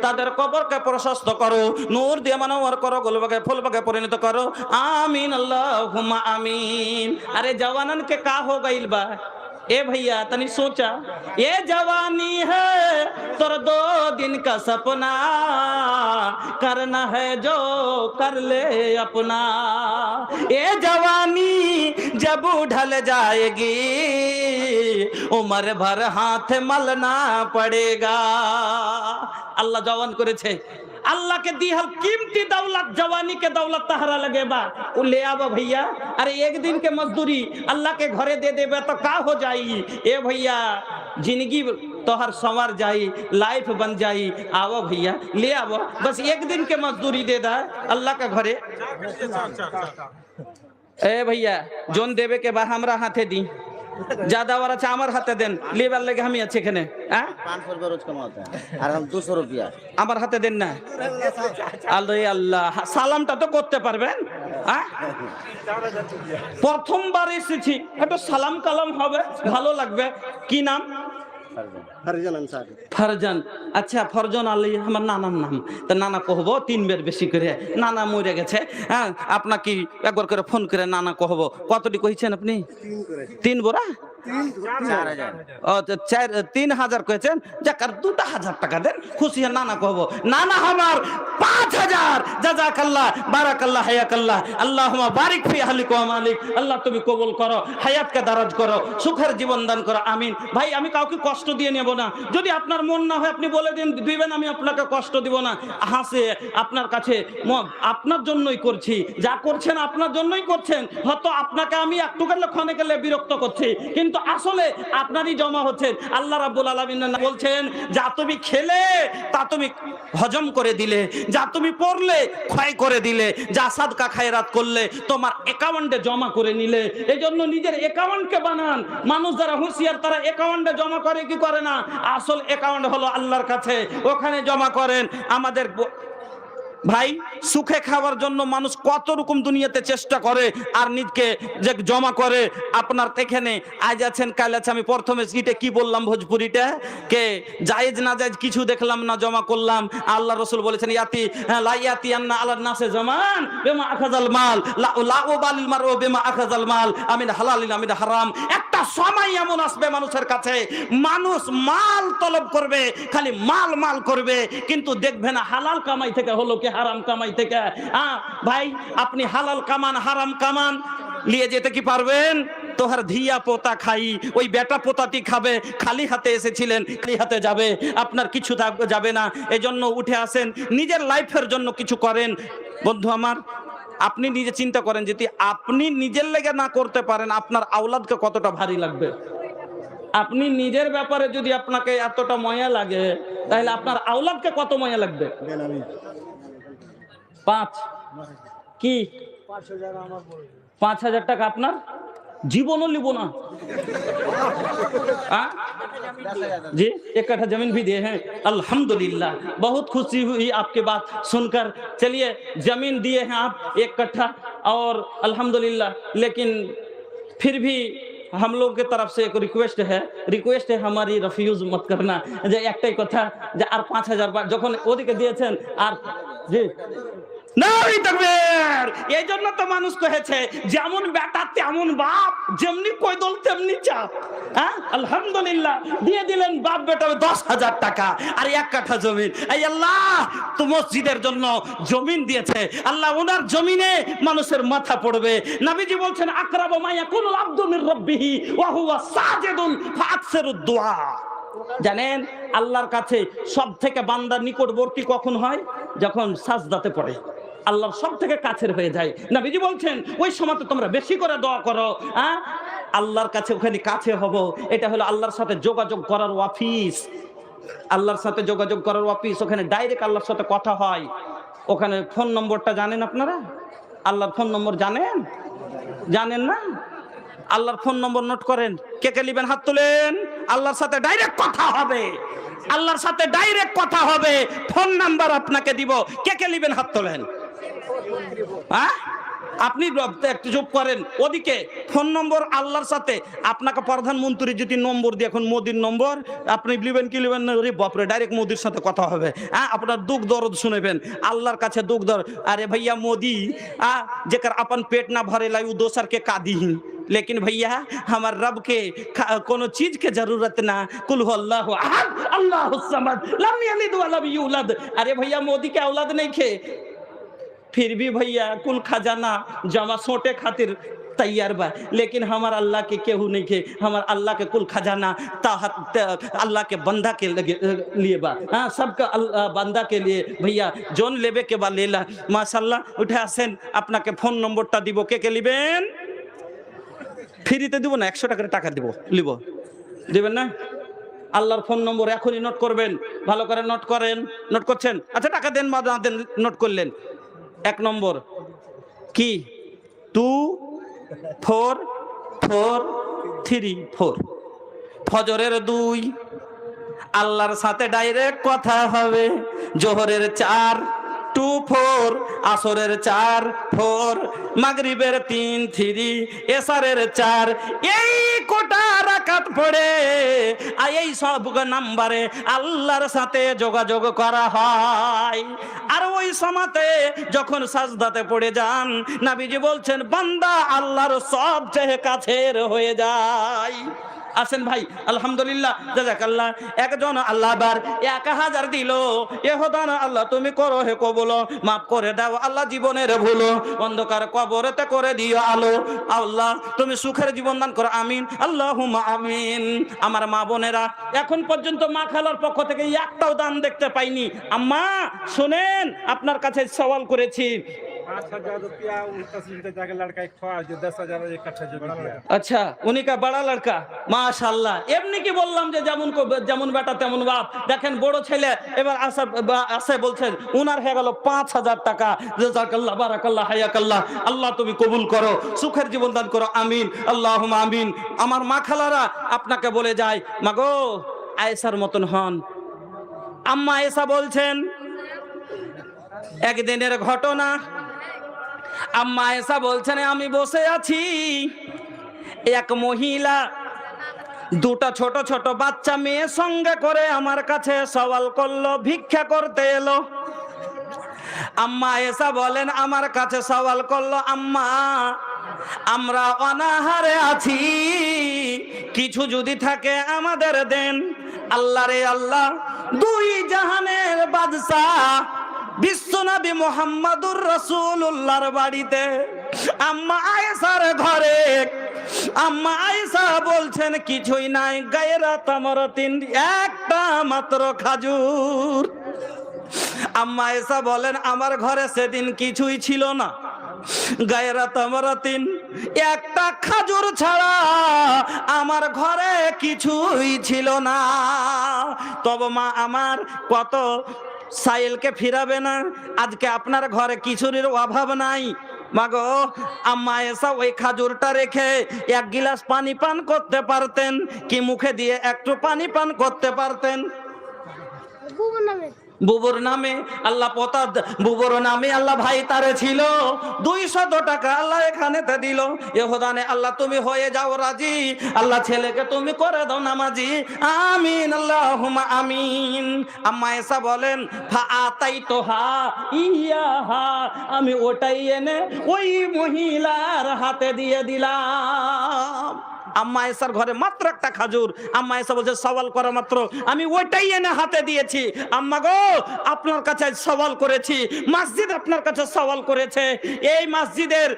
তাদের কবরকে প্রশস্ত করো, নূর দিয়ে মানওয়ার করো, গোলবাগে ফুলবাগে পরিণত করো। आमीन अल्लाहुम्मा आमीन। अरे जवानन के का हो गइल बा ए भैया, तनी सोचा ये जवानी है तोर 2 दिन का सपना, करना है जो कर ले अपना। ये जवानी जब ढल जाएगी उम्र भर हाथ मलना पड़ेगा। अल्लाह जवान करेছে, अल्लाह के दी हल कीमती दौलत, जवानी के दौलत तहरा लगे बा उ ले आवा भैया। अरे एक दिन के मजदूरी अल्लाह के घरे दे देबे तो का हो जाई। ए भैया जिंदगी तोहर संवर जाई, लाइफ बन जाई। आवो भैया ले आवो, बस एक दिन के मजदूरी दे दा अल्लाह के घरे। ए भैया जोन देवे के बा हमरा हाथे दी, ज्यादा वाला चामर हाथे देन, लेबर लगे हम अच्छे खेने 500 रुपया रोज कमाता है और हम 200 रुपया আমার হাতে দেন না। আল্লাহ আল্লাহ সালামটা তো করতে পারবেন। প্রথমবার এসেছি, একটু সালাম কালাম হবে, ভালো লাগবে। কি নাম? फरजान। अच्छा फरजान आली हमार नानार नाम। तो नाना कहबो 3 बेर बेशी करे, नाना मरे गेছে। आपना কি একবার করে ফোন করে নানা कहबो। কতটি কইছেন আপনি? 3 बोरा 4000। ও 3000 কইছেন, যাকার 2000 টাকা দেন, খুশি হয় নানা कहबो। নানা আমার 5000। জাযাকাল্লাহ বারাকাল্লাহ হায়াকাল্লাহ। আল্লাহুম্মা বারিক ফি আহলিক ওয়া মালিক। আল্লাহ তুমি কবুল করো, হায়াতকে দারাজ করো, সুখের জীবন দান করো। আমিন। ভাই আমি কাউকে কষ্ট দিয়ে নেব না, যদি আপনার মন না হয় আপনি বলে দিবেন, আমি আপনাকে কষ্ট দিব না। হাসে আপনার কাছে আপনার জন্যই করছি, যা করছেন আপনার জন্যই করছেন। হয়তো আপনাকে আমি একটু গেলে ক্ষণে গেলে বিরক্ত করছি, কিন্তু আসলে আপনারই জমা হচ্ছে। আল্লাহ রাব্বুল আলামিন বলছেন, যা তুমি খেলে তা তুমি হজম করে দিলে, যা তুমি পড়লে ক্ষয় করে দিলে, যা সাদকা খায়রাত করলে তোমার অ্যাকাউন্টে জমা করে নিলে। এই জন্য নিজের অ্যাকাউন্টকে বানান। মানুষ যারা হুঁশিয়ার তারা অ্যাকাউন্টে জমা করে কি করে না, আসল অ্যাকাউন্ট হলো আল্লাহর কাছে, ওখানে জমা করেন। আমাদের ভাই সুখে খাওয়ার জন্য মানুষ কত রকম দুনিয়াতে চেষ্টা করে আর নিজকে যে জমা করে। আপনার এখানে আজ আছেন কাল আছে। আমি প্রথমে সিটে কি বললাম ভোজপুরিটা কে জায়েজ না জায়েজ কিছু দেখলাম না, জমা করলাম। আল্লাহ রাসূল বলেছেন ইয়াতি লা ইয়াতি আন্না আলান নাসে জামান বিমা আখাযাল মাল লা উবালিল মারউ বিমা আখাযাল মাল আমিন হালালিন আমিন হারাম। একটা সময় এমন আসবে মানুষের কাছে, মানুষ মাল তলব করবে, খালি মাল মাল করবে, কিন্তু দেখবে না হালাল কামাই থেকে হলো কি হারাম কামাই থেকে। ভাই আপনি হালাল কামান হারাম কামান নিয়ে যেতে কি পারবেন? তোহার ধিয়া পোতা খাই, ওই বেটা পোতাটি খাবে। খালি হাতে এসেছিলেন, খালি হাতে যাবে, আপনার কিছু যাবে না। এজন্য উঠে আসেন, নিজের লাইফের জন্য কিছু করেন। বন্ধু আমার, আপনি নিজে চিন্তা করেন, যদি আপনি নিজের লেগে না করতে পারেন আপনার আওলাদকে কতটা ভারী লাগবে। আপনি নিজের ব্যাপারে যদি আপনাকে এতটা মায়া লাগে, তাহলে আপনার আওলাদকে কত মায়া লাগবে। 5 কি 5000 টাকা আপনার জীবনও লিবো না। जी 1 कट्ठा जमीन भी दिए हैं, अल्हम्दुलिल्लाह। बहुत खुशी हुई आपके बात सुनकर। चलिए जमीन दिए हैं आप 1 कट्ठा और अल्हम्दुलिल्लाह, लेकिन फिर भी हम लोग के तरफ से एक रिक्वेस्ट है हमारी रिफ्यूज मत करना। যে একটাই কথা যে আর 5000 বার যখন ওদিকে দিয়েছেন আর জি নাই তাকবীর। এই জন্য তো মানুষ কহেছে যেমন বেটা তেমন বাপ, যেমনি কইদল তেমনি চাপ। হ্যাঁ আলহামদুলিল্লাহ দিয়ে দিলেন বাপ বেটা 10,000 টাকা আর 1 কাঠা জমি। এই আল্লাহ তো মসজিদের জন্য জমিন দিয়েছে, আল্লাহ ওনার জমিনে মানুষের মাথা পড়বে। নবীজি বলছেন আকরাবু মা ইয়াকুলুল আবদু মির রাব্বিহি ওয়া হুয়া সাজিদুন ফাকসিরুদ দুআ। জানেন আল্লাহর কাছে সব থেকে বান্দার নিকটবর্তী কখন হয়? যখন সাজদাতে পড়ে, আল্লাহর সব থেকে কাছের হয়ে যায়। নবীজি বলছেন ওই সময় তোমরা বেশি করে দোয়া করো। হ্যাঁ আল্লাহর কাছে ওখানে কাছে হব। এটা হলো আল্লাহর সাথে যোগাযোগ করার অফিস। আল্লাহর সাথে যোগাযোগ করার অফিস, ওখানে ডাইরেক্ট আল্লাহর সাথে কথা হয়। ওখানে ফোন নম্বরটা জানেন আপনারা? আল্লাহর ফোন নম্বর জানেন না? আল্লাহর ফোন নম্বর নোট করেন। কে কে নেবেন হাত তুলেন। আল্লাহর সাথে ডাইরেক্ট কথা হবে, আল্লাহর সাথে ডাইরেক্ট কথা হবে। ফোন নাম্বার আপনাকে দিব। কে কে নেবেন হাত তোলেন। হ্যাঁ আপনি একটু চুপ করেন। ওদিকে ফোন নম্বর আল্লাহর সাথে আপনাকে প্রধানমন্ত্রী যদি নম্বর দিয়ে, এখন মোদির নম্বর আপনি লিবেন কি লিবেন না? বাপরে ডাইরেক্ট মোদির সাথে কথা হবে। হ্যাঁ আপনার দুঃখ দরদ শুনেবেন আল্লাহর কাছে দুঃখ দরদ। আরে ভাইয়া मोदी जेकर अपन पेट ना भरे लाई दोसर के कादी, लेकिन भैया हमार रब के कोनो चीज के जरूरत ना। कुल अल्लाहु अहद अल्लाहुस समद लम यलिद व लम यूलद। अरे भैया मोदी के औलाद नहीं खे, फिर भी भैया कुल खजाना जमा सोटे खातिर तैयार बा, लेकिन हमार अल्लाह के केहू नहीं खे। हमार अल्लाह के कुल खजाना अल्लाह के बंदा के लिए बा। हाँ सबका बंदा के लिए भैया जोन लेबे के बा लेला। माशाल्लाह उठे आसेन আপনাকে ফোন নম্বরটা দিব। কে কে নেবেন? ফ্রিতে দিব না, 100 টাকা টাকা দিব, লিব দিবেন না? আল্লাহর ফোন নম্বর এখনই নোট করবেন, ভালো করে নোট করেন। নোট করছেন? আচ্ছা টাকা দেন বা না দেন নোট করলেন। 1 নম্বর কি 24434 ফজরের 2 আল্লাহর সাথে ডাইরেক্ট কথা হবে। জোহরের 4 24 আসরের 4 4 মাগরিবের 3 3 এশারের 4 এই কোটা রাকাত পড়ে আর এই সব নম্বরে আল্লাহর সাথে যোগাযোগ করা হয়। আর ওই সময়তে যখন সাজদাতে পড়ে যান নবীজি বলছেন বান্দা আল্লাহর সবচেয়ে কাছের হয়ে যায়। আসেন ভাই আলহামদুলিল্লাহ জাযাকাল্লাহ। একজন আল্লাহ বার 1000 দিল। এহদান আল্লাহ তুমি করো হে কবুল, মাফ করে দাও আল্লাহ জীবনের ভুল, অন্ধকার কবরেতে করে দিও আলো। আল্লাহ তুমি সুখের জীবন দান করো, আমিন আল্লাহুম্মা আমিন। আমার মা বোনেরা এখন পর্যন্ত মা খালার পক্ষ থেকে একটাও দান দেখতে পাইনি। আম্মা শুনেন আপনার কাছে সওয়াল করেছি। 5000 रुपया उनका सीधे जाके लड़का एक ठो जो 10,000 एक कट्ठा जमीन दिया। अच्छा उन्हीं का बड़ा लड़का माशाल्लाह। এমনি কি বললাম যে যেমন বেটা তেমন বাপ। দেখেন বড় ছেলে এবার আসে বলছেন উনার হয়ে গেল 5000 টাকা। জাযাকাল্লাহ বারাকাল্লাহ হায়াকাল্লাহ। আল্লাহ তুমি কবুল করো, সুখের জীবন দান করো, আমিন আল্লাহুম্মা আমিন। আমার মা খালারা আপনাকে বলে যায় মাগো আয়েশার মতন হন। আম্মা আয়েশা বলছেন একদিনের ঘটনা। আম্মা আয়েশা বলছেন আমি বসে আছি, এক মহিলা 2টা ছোট ছোট বাচ্চা মেয়ে সঙ্গে করে আমার কাছে সওয়াল করলো, ভিক্ষা করতে এলো। আম্মা আয়েশা বলেন আমার কাছে সওয়াল করলো আম্মা আমরা অনাহারে আছি, কিছু যদি থাকে আমাদের দেন। আল্লাহ রে আল্লাহ, 2 জাহানের বাদশা বিশ্বনবী মুহাম্মাদুর রাসূলুল্লাহর বাড়িতে আম্মা আয়েশার ঘরে। আম্মা আয়েশা বলছেন কিছুই নাই, গায়রা তামারাতিন, একটা মাত্র খাজুর। আম্মা আয়েশা বলেন আমার ঘরে সেদিন কিছুই ছিল না, গায়রা তামারাতিন, একটা খাজুর ছাড়া আমার ঘরে কিছুই ছিল না। তবে মা আমার কত সাইলকে ফিরাবে না, আজকে আপনার ঘরে কিছুর অভাব নাই। মাগো আম্মা এসা ওই খাজুরটা রেখে এক গিলাস পানি পান করতে পারতেন কি মুখে দিয়ে একটু পানি পান করতে পারতেন? বুবুর নামে আল্লাহ বুবুর নামে আল্লাহ ভাই তারে ছিল 200 টাকা আল্লাহ এখানেতে দিল। এহদানে আল্লাহ তুমি হয়ে যাও রাজি, আল্লাহ ছেলেকে তুমি করে দাও নামাজি, আমিন আল্লাহুম্মা আমিন। আম্মা এসা বলেন ফা আতাইতুহা ইয়াহা, আমি ওটাই এনে ওই মহিলার হাতে দিয়ে দিলাম। আম্মা এসার ঘরে মাত্র একটা খাজুর, আম্মা এসা বলছে সওয়াল করা মাত্র আমি ওইটাই এনে হাতে দিয়েছি। আম্মা গো আপনার কাছে সওয়াল করেছি, মসজিদ আপনার কাছে সওয়াল করেছে, এই মসজিদের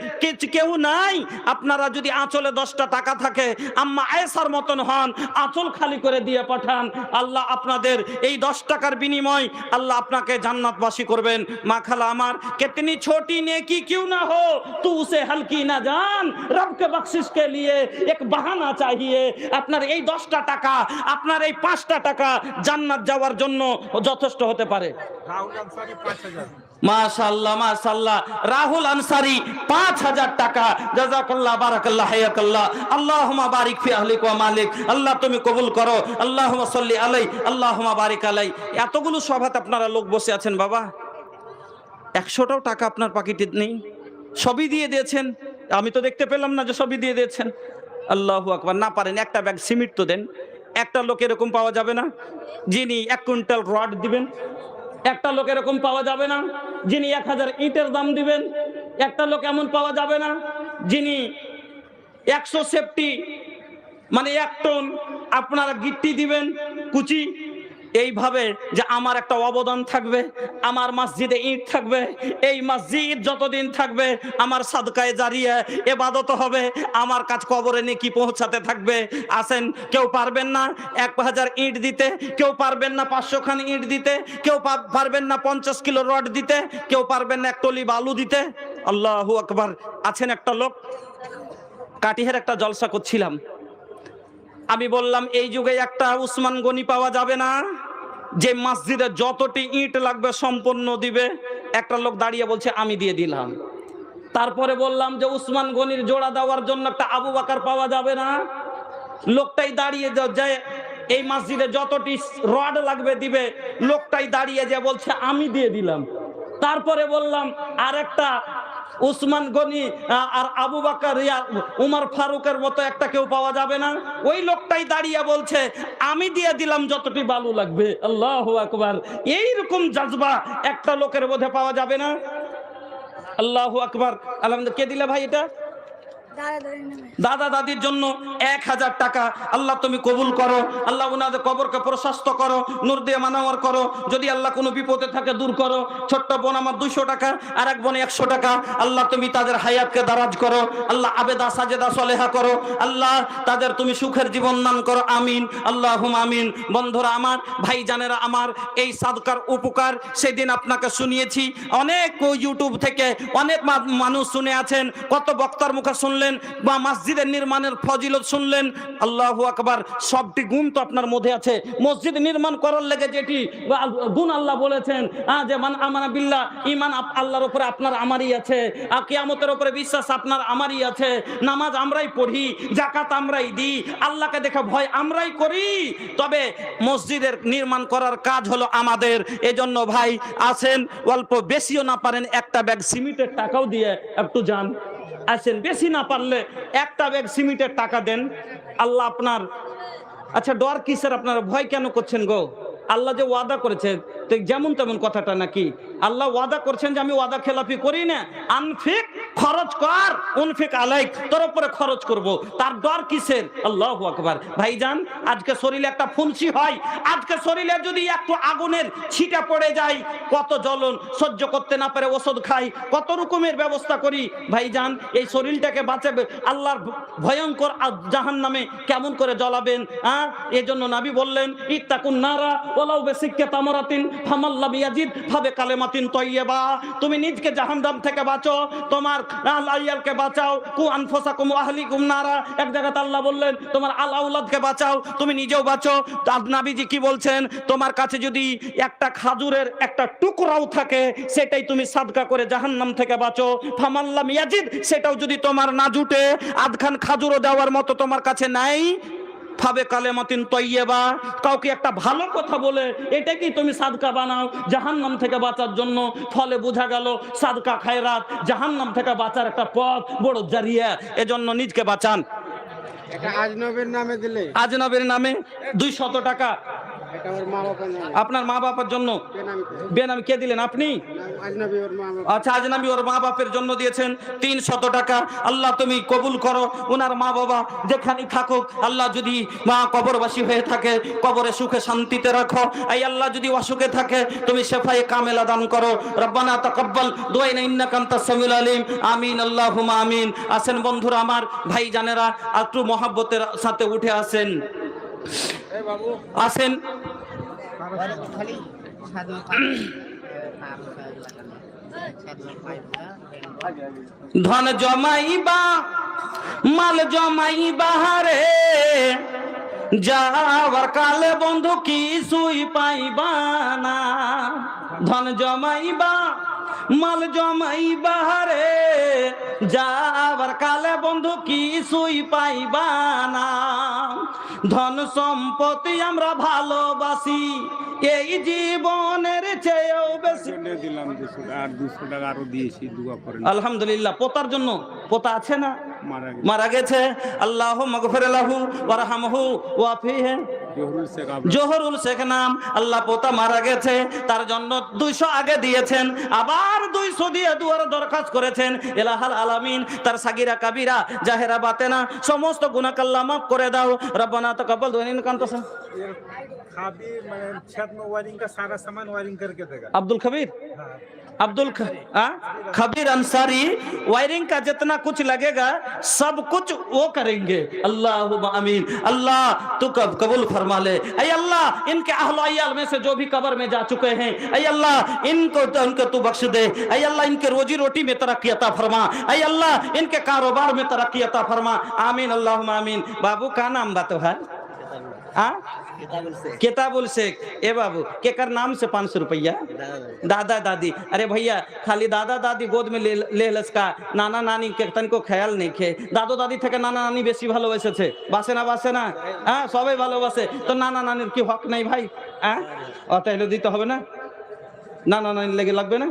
কেউ নাই, আপনারা যদি আঁচলে 10টা টাকা থাকে আম্মা আয়েশার মতন হন, আঁচল খালি করে দিয়ে পাঠান, আল্লাহ আপনাদের এই 10 টাকার বিনিময় আল্লাহ আপনাকে জান্নাতবাসী করবেন। মা খালা আমার कितनी छोटी नेकी क्यों ना हो तू उसे हल्की ना जान, रब के बख्शिश के लिए एक बहाना चाहिए। আপনার এই 10টা টাকা, আপনার এই 5টা টাকা জান্নাত যাওয়ার জন্য যথেষ্ট হতে পারে। রাহুল আনসারি 5000। মাশাআল্লাহ মাশাআল্লাহ, রাহুল আনসারি 5000 টাকা। জাযাকাল্লাহ বারাকাল্লাহ হায়াকাল্লাহ, আল্লাহুম্মা বারিক ফি আহলিক ওয়া মালিক, আল্লাহ তুমি কবুল করো, আল্লাহুম্মা সাল্লি আলাই, আল্লাহুম্মা বারিক আলাই। এতগুলো সভাতে আপনারা লোক বসে আছেন বাবা, 100টাও টাকা আপনার পকেটে নেই, সবই দিয়ে দিয়েছেন। আমি তো দেখতে পেলাম না যে সবই দিয়ে দিয়েছেন। আল্লাহু আকবার। না পারেন একটা ব্যাগ সিমেন্ট তো দেন। একটা লোক এরকম পাওয়া যাবে না যিনি 1 কুইন্টাল রড দিবেন, একটা লোক এরকম পাওয়া যাবে না যিনি 1000 ইটের দাম দিবেন, একটা লোক এমন পাওয়া যাবে না যিনি 100 সেফটি মানে 1 টন আপনারা গিট্টি দিবেন কুচি। এইভাবে যে আমার একটা অবদান থাকবে, আমার মসজিদে ইট থাকবে, এই মসজিদ যতদিন থাকবে আমার সাদকায়ে জারিয়া ইবাদত হবে, আমার কাছে কবরে নেকি পৌঁছাতে থাকবে। আসেন, কেউ পারবেন না 1000 ইট দিতে, কেউ পারবেন না 500 খান ইট দিতে, কেউ পারবেন না 50 কিলো রড দিতে, কেউ পারবেন না 1 টলি বালু দিতে। আল্লাহু আকবার। আছেন একটা লোক, কাটিহের একটা জলসা করছিলাম, আমি বললাম এই যুগে একটা উসমান গনি পাওয়া যাবে না যে মসজিদে যতটি ইট লাগবে সম্পূর্ণ দিবে? একটা লোক দাঁড়িয়ে বলছে আমি দিয়ে দিলাম। তারপরে বললাম যে উসমান গনির জোড়া দেওয়ার জন্য একটা আবু বকর পাওয়া যাবে না? লোকটাই দাঁড়িয়ে যায় এই মসজিদে যতটি রড লাগবে দিবে, লোকটাই দাঁড়িয়ে যে বলছে আমি দিয়ে দিলাম। তারপরে বললাম আরেকটা উসমান গনি আর আবু বকর উমর ফারুকের মতো একটা কেউ পাওয়া যাবে না? ওই লোকটাই দাঁড়িয়ে বলছে আমি দিয়ে দিলাম যতটি বালু লাগবে। আল্লাহু আকবার। এইরকম জজবা একটা লোকের মধ্যে পাওয়া যাবে না? আল্লাহু আকবার। আলহামদুলিল্লাহ। কে দিলে ভাই এটা? দাদা দাদির জন্য 1000 টাকা। আল্লাহ তুমি কবুল করো, আল্লাহ ওনাদের কবরকে প্রশস্ত করো, নূর দিয়ে মানাওয়ার করো, যদি আল্লাহ কোনো বিপদে থাকে দূর করো। ছোট্ট বোন আমার 200 টাকা, আর এক বোন 100 টাকা। আল্লাহ তুমি তাদের হায়াতকে দারাজ করো, আল্লাহ আবেদা সাজেদা সলেহা করো, আল্লাহ তাদের তুমি সুখের জীবন দান করো, আমিন আল্লাহুম্মা আমিন। বন্ধুরা আমার, ভাইজানেরা আমার, এই সাদকার উপকার সেদিন আপনাকে শুনিয়েছি, অনেক ইউটিউব থেকে অনেক মানুষ শুনে আছেন, কত বক্তার মুখে শুনলেন, বা মসজিদের নির্মাণের ফজিলত শুনলেন। আল্লাহু আকবার। সবটি গুণ তো আপনার মধ্যে আছে। মসজিদ নির্মাণ করার লেগে যেটি গুণ আল্লাহ বলেছেন যে মান আমানা বিল্লাহ, ঈমান আল্লাহর উপরে আপনার আমারই আছে, আর কিয়ামতের উপরে বিশ্বাস আপনার আমারই আছে, নামাজ আমরাই পড়ি, যাকাত আমরাই দিই, আল্লাহকে দেখে ভয় আমরাই করি, তবে মসজিদের নির্মাণ করার কাজ হলো আমাদের। এজন্য ভাই আসেন, অল্প বেশিও না পারেন একটা ব্যাগ সিমেন্টের টাকাও দিয়ে একটু যান। আসেন, বেশি না পারলে একটা ব্যাগ সিমেন্টের টাকা দেন। আল্লাহ আপনার, আচ্ছা ডর কিসের? আপনারা ভয় কেন করছেন গো? আল্লাহ যে ওয়াদা করেছে তো যেমন তেমন কথাটা নাকি? আল্লাহ ওয়াদা করছেন যে আমি ওয়াদা খেলাপি করি না। আনফিক, খরচ কর, উনফিক আলাইক, তোর উপরে খরচ করব, তার ডর কিসের? আল্লাহু আকবার। ভাইজান, আজকে শরীরে একটা ফুনসি হয়, আজকে শরীরে যদি একটু আগুনের ছিটা পড়ে যায়, কত জ্বলন সহ্য করতে না পারে ওষুধ খাই, কত রকমের ব্যবস্থা করি। ভাইজান, এই শরীরটাকে বাঁচাবে আল্লাহর ভয়ঙ্কর জাহান্নামে কেমন করে জ্বলাবেন? এজন্য নবী বললেন ইত্তাকুন নারা ওয়ালাউ বিসিক্কা তামরাতিন ফামাল্লাম ইয়াজিদ ফাবে কালেমাতিন তাইয়্যিবা। তুমি নিজকে জাহান্নাম থেকে বাঁচো, তোমার আলাইয়ালকে বাঁচাও, কু আনফুসাকুম ওয়া আহলিকুম নারা। এক জায়গাতে আল্লাহ বললেন তোমার আল আউলাদকে বাঁচাও, তুমি নিজেও বাঁচো। নবীজি কি বলছেন, তোমার কাছে যদি একটা খাজুরের একটা টুকরাও থাকে সেটাই তুমি সাদকা করে জাহান্নাম থেকে বাঁচো। ফামাল্লাম ইয়াজিদ, সেটাও যদি তোমার না জুটে, আধখান খাজুরও দেওয়ার মতো তোমার কাছে নাই, ফাবে কালেমাতিন তয়্যিবা, কাউকে একটা ভালো কথা বলে এটাকেই তুমি সাদকা বানাও জাহান্নাম থেকে বাঁচার জন্য। ফলে বোঝা গেল সাদকা খায়রাত জাহান্নাম থেকে বাঁচার একটা পথ, বড় জারিয়া। এজন্য নিজকে বাঁচান। এটা আজনবীর নামে দিলে, আজনবীর নামে 200 টাকা এটা ওর মা বাবার নামে, আপনার মা বাবার জন্য বেনামিতে। বেনামি কে দিলেন আপনি? আজনবী ওর মা বাবা। আচ্ছা, আজনবী ওর মা বাপের জন্য দিয়েছেন 300 টাকা। আল্লাহ তুমি কবুল করো, ওনার মা বাবা যেখানে থাকুক আল্লাহ যদি মা কবরবাসী হয়ে থাকে কবরে সুখে শান্তিতে রাখো। এই আল্লাহ যদি অসুখে থাকে তুমি শেফায়ে কামেলা দান করো। রব্বানা তাকাব্বাল দুআইনা ইন্নাকা আনতাস সামিউল আলিম। আমিন আল্লাহুম্মা আমিন। আসেন বন্ধুরা আমার, ভাই জানেরা, একটু মহব্বতের সাথে উঠে আসেন, এই বাবু আসেন। ধন জমাইবা মাল জমাইবা রে, যাওয়ার কালে বন্ধু কিছুই পাইবা না। ধন জমাইবা মাল জমাইবা রে, যাওয়ার কালে বন্ধু কিছুই পাইবা না। ধন সম্পত্তি আমরা ভালোবাসি এই জীবনের চেয়েও বেশি। দিলাম 200 টাকা, আর 200 টাকা আরো দিয়েছি, দোয়া করেন। আলহামদুলিল্লাহ। পোতার জন্য, পোতা আছে না? মারা গেছে। মারা গেছে। আল্লাহু মাগফির লাহু ওয়ারহামহু ওয়াফিহি। জোহরুল শেখ নাম, আল্লাহ পোতা মারা গেছে, তার জন্য 200 আগে দিয়েছেন, আবার 200 দিয়ে দুয়ারে দরখাস্ত করেছেন ইলাহাল আলামিন তার সাগিরা কাবিরা জাহেরা বাতেনা সমস্ত গুনাহ আল্লাহ মাফ করে দাও। রব্বানা তাকাব্বাল দুআ ইন্নাকা আনতাস खाबी मैं छत में वायरिंग का सारा सामान वायरिंग करके देगा। अब्दुल खबीर, अब्दुल खबीर अंसारी, वायरिंग का जितना कुछ लगेगा सब कुछ वो करेंगे। अल्लाहुम्मा आमीन। अल्लाह तू कब कबूल फरमा ले। ऐ अल्लाह इनके अहल अयाल में से जो भी कब्र में जा चुके हैं, ऐ अल्लाह इनको तू बख्श दे। ऐ अल्लाह इनके रोजी रोटी में तरक्की अता फरमा। ऐ अल्लाह इनके कारोबार में तरक्की अता फरमा। आमीन अल्लाहुम्मा आमीन। बाबू का नाम बात है? किताबुल शेख। ए बाबू केकर नाम से 500 रुपया? दादा दादी। अरे भैया खाली दादा दादी गोद में ले लसका, नाना नानी के तन को ख्याल नहीं खे। दादो दादी থেকে নানা নানি বেশি ভালোবেসেছে, বাসে না? হ্যাঁ, সবাই ভালোবাসে। তো নানা নানির কি হক নাই ভাই? হ্যাঁ, অতএব দিতে হবে না? নানা নানি লেগে লাগবে না?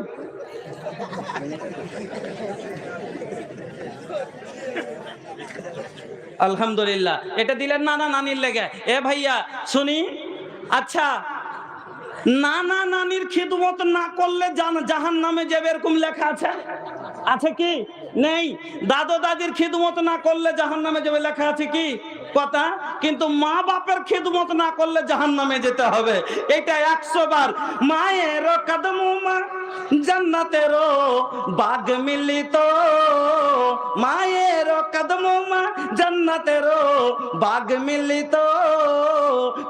আলহামদুলিল্লাহ, এটা দিলেন নানা নানির লেগে। এ ভাইয়া শুনি, আচ্ছা নানা নানির খিদমত না করলে জাহান্নামে যাবে এরকম লেখা আছে? আছে কি? নেই। দাদো দাদির খিদমত না করলে জাহান্নামে যাবে লেখা আছে কি? কথা। কিন্তু মা বাপের খিদমত না করলে জাহান্নামে যেতে হবে, এটা 100 বার। মায়ের কদম মা জান্নাতেরও বাগ মিলিত, মায়ের কদম মা জান্নাতেরও বাগ মিলিত,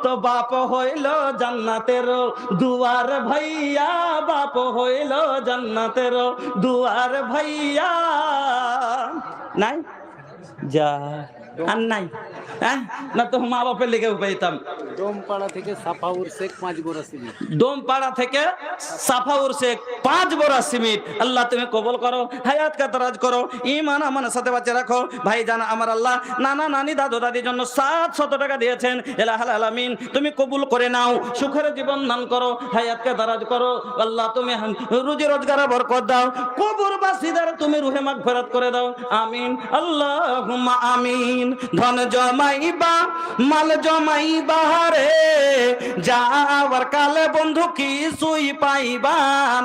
তো বাপ হইল জান্নাতেরও দুয়ার ভাইয়া, বাপ হইল জান্নাতেরও দুয়ার ভাইয়া। নাই যা আর নাই, হ্যাঁ না তো মা বাপের লেগে পাইতাম। ডোমপাড়া থেকে সাফাউর শেখ 5 বোরা সিমেন্ট। ডোমপাড়া থেকে সাফাউর শেখ 5 বোরা সিমেন্ট। আল্লাহ তুমি কবুল করো, হায়াত কা দরাজ করো, ঈমান আমানের সাথে বাঁচিয়ে রাখো। ভাই জান আমার আল্লাহ নানা নানি দাদু দাদির জন্য 700 টাকা দিয়েছেন। ইলাহাল আলামিন তুমি কবুল করে নাও, সুখের জীবন দান করো, হায়াত কা দরাজ করো। আল্লাহ তুমি রুজি রোজগারে বরকত দাও, কবরবাসীদের তুমি রুহে মাগফিরাত করে দাও। আমিন আল্লাহুম্মা আমিন। ধন জমাইবা মাল জমাইবা রে, যাওয়ার কালে বন্ধু কিছুই পাইবা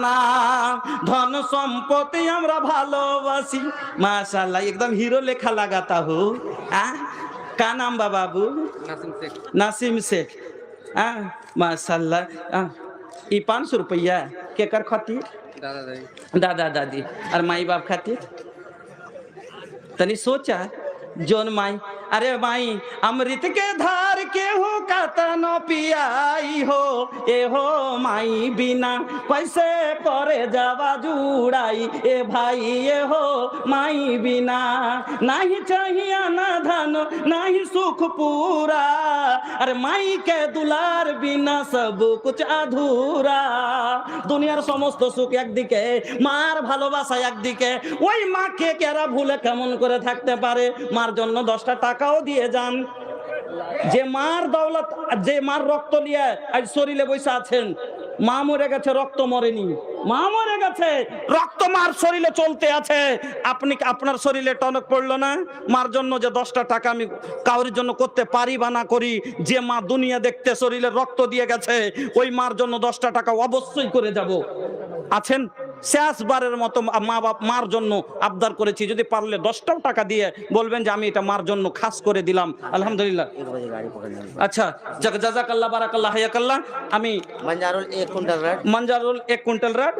না। ধন সম্পত্তি আমরা ভালোবাসি। মাশাআল্লাহ एकदम हीरो लेखा लगाता हो। का नाम बा बाबू? नासिम शेख। माशाल्लाह। ये 500 रुपया केकर खातिर? दादा दादी और माई बाप खातिर। तनी सोचा जोन माई अरे माई अमृत के धार के हो कतन पियाई हो ए हो माई बिना कैसे करे जावा जुड़ाई ए भाई ए हो माई बिना नहीं चाहिए ना धन नहीं सुख पूरा अरे माई के दुलार बिना सब कुछ अधूरा দুনিয়ার সমস্ত সুখ একদিকে মার ভালোবাসা একদিকে ওই মাকে কেরা ভুলে কেমন করে থাকতে পারে মার জন্য 10টা টাকাও দিয়ে যান যে মার দৌলত যে মার রক্ত নিয়ে আজ শরীরে বসে আছেন মা মরে গেছে রক্ত মরেনি মা মরে গেছে রক্ত মার শরীরে চলতে আছে আপনি আপনার শরীরে টনক পড়লো না মার জন্য যে 10টা টাকা আমি কাউরির জন্য করতে পারি বা না করি যে মা দুনিয়া দেখতে শরীরে রক্ত দিয়ে গেছে ওই মার জন্য 10টা টাকা অবশ্যই করে যাব আছেন শেষবারের মতো মা বাপ মার জন্য আবদার করেছি যদি পারলে 10টাও টাকা দিয়ে বলবেন যে আমি এটা মার জন্য খাস করে দিলাম আলহামদুলিল্লাহ আচ্ছা জাযাকাল্লাহ বারাকাল্লাহ হায়াকাল্লাহ আমি मंजारुल 1 कुंटल rod Manjarul 1 quintal rod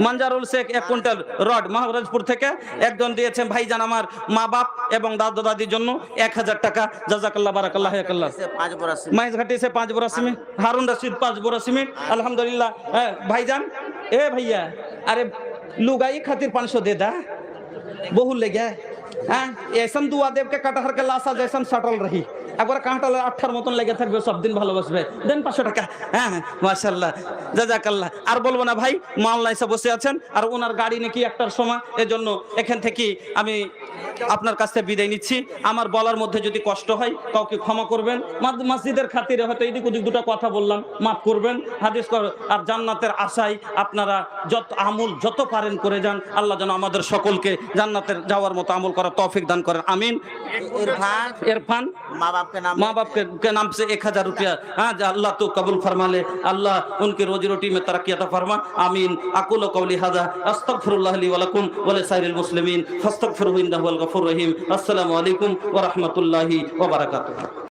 Manjarul Sheikh 1 quintal rod Maharajpur থেকে একজন দিয়েছেন ভাইজান আমার মা বাপ এবং দাদা দাদির জন্য 1000 টাকা জাযাকাল্লাহ বারাকাল্লাহ হায়াকাল্লাহ से 5 बोरा माइजघाटी से 5 बोरा सीमेंट हारून रशीद 5 बोरा सीमेंट अल्हम्दुलिल्लाह भाईजान ए भैया अरे लुगाई खातिर 500 दे दा बहु ले गया ऐसा दुआ देव के कटहर के लाशा जैसन सटल रही একবার কাঁটাল 18 মতন লেগে থাকবে সব দিন ভালোবাসবে দেন 500 টাকা হ্যাঁ মাশাআল্লাহ জাযাকাল্লাহ আর বলবো না ভাই মাওলানা এসে বসে আছেন আর ওনার গাড়ি নাকি একটার সময় এজন্য এখান থেকে আমি আপনার কাছ থেকে বিদায় নিচ্ছি আমার বলার মধ্যে যদি কষ্ট হয় কাউকে ক্ষমা করবেন মসজিদের খাতিরে হয়তো এদিক ওদিক দুটো কথা বললাম মাফ করবেন হাদিস আর জান্নাতের আশায় আপনারা যত পারেন করে যান আল্লাহ যেন আমাদের সকলকে জান্নাতের যাওয়ার মতো আমল করার তৌফিক দান করেন আমিন इरफान माँ बाप के नाम से 1000 रुपया हाँ अल्लाह तो कबूल फरमा ले अल्लाह उनकी रोजी रोटी में तरक्की अता फरमा आमीन अकुलु कौली हादा अस्तगफिरुल्लाह ली व लकुम व लिसाइरिल मुस्लिमीन फस्तगफिरुहु इन्नहु हुवल गफूरुर रहीम अस्सलामु अलैकुम व रहमतुल्लाहि व बरकातुहू।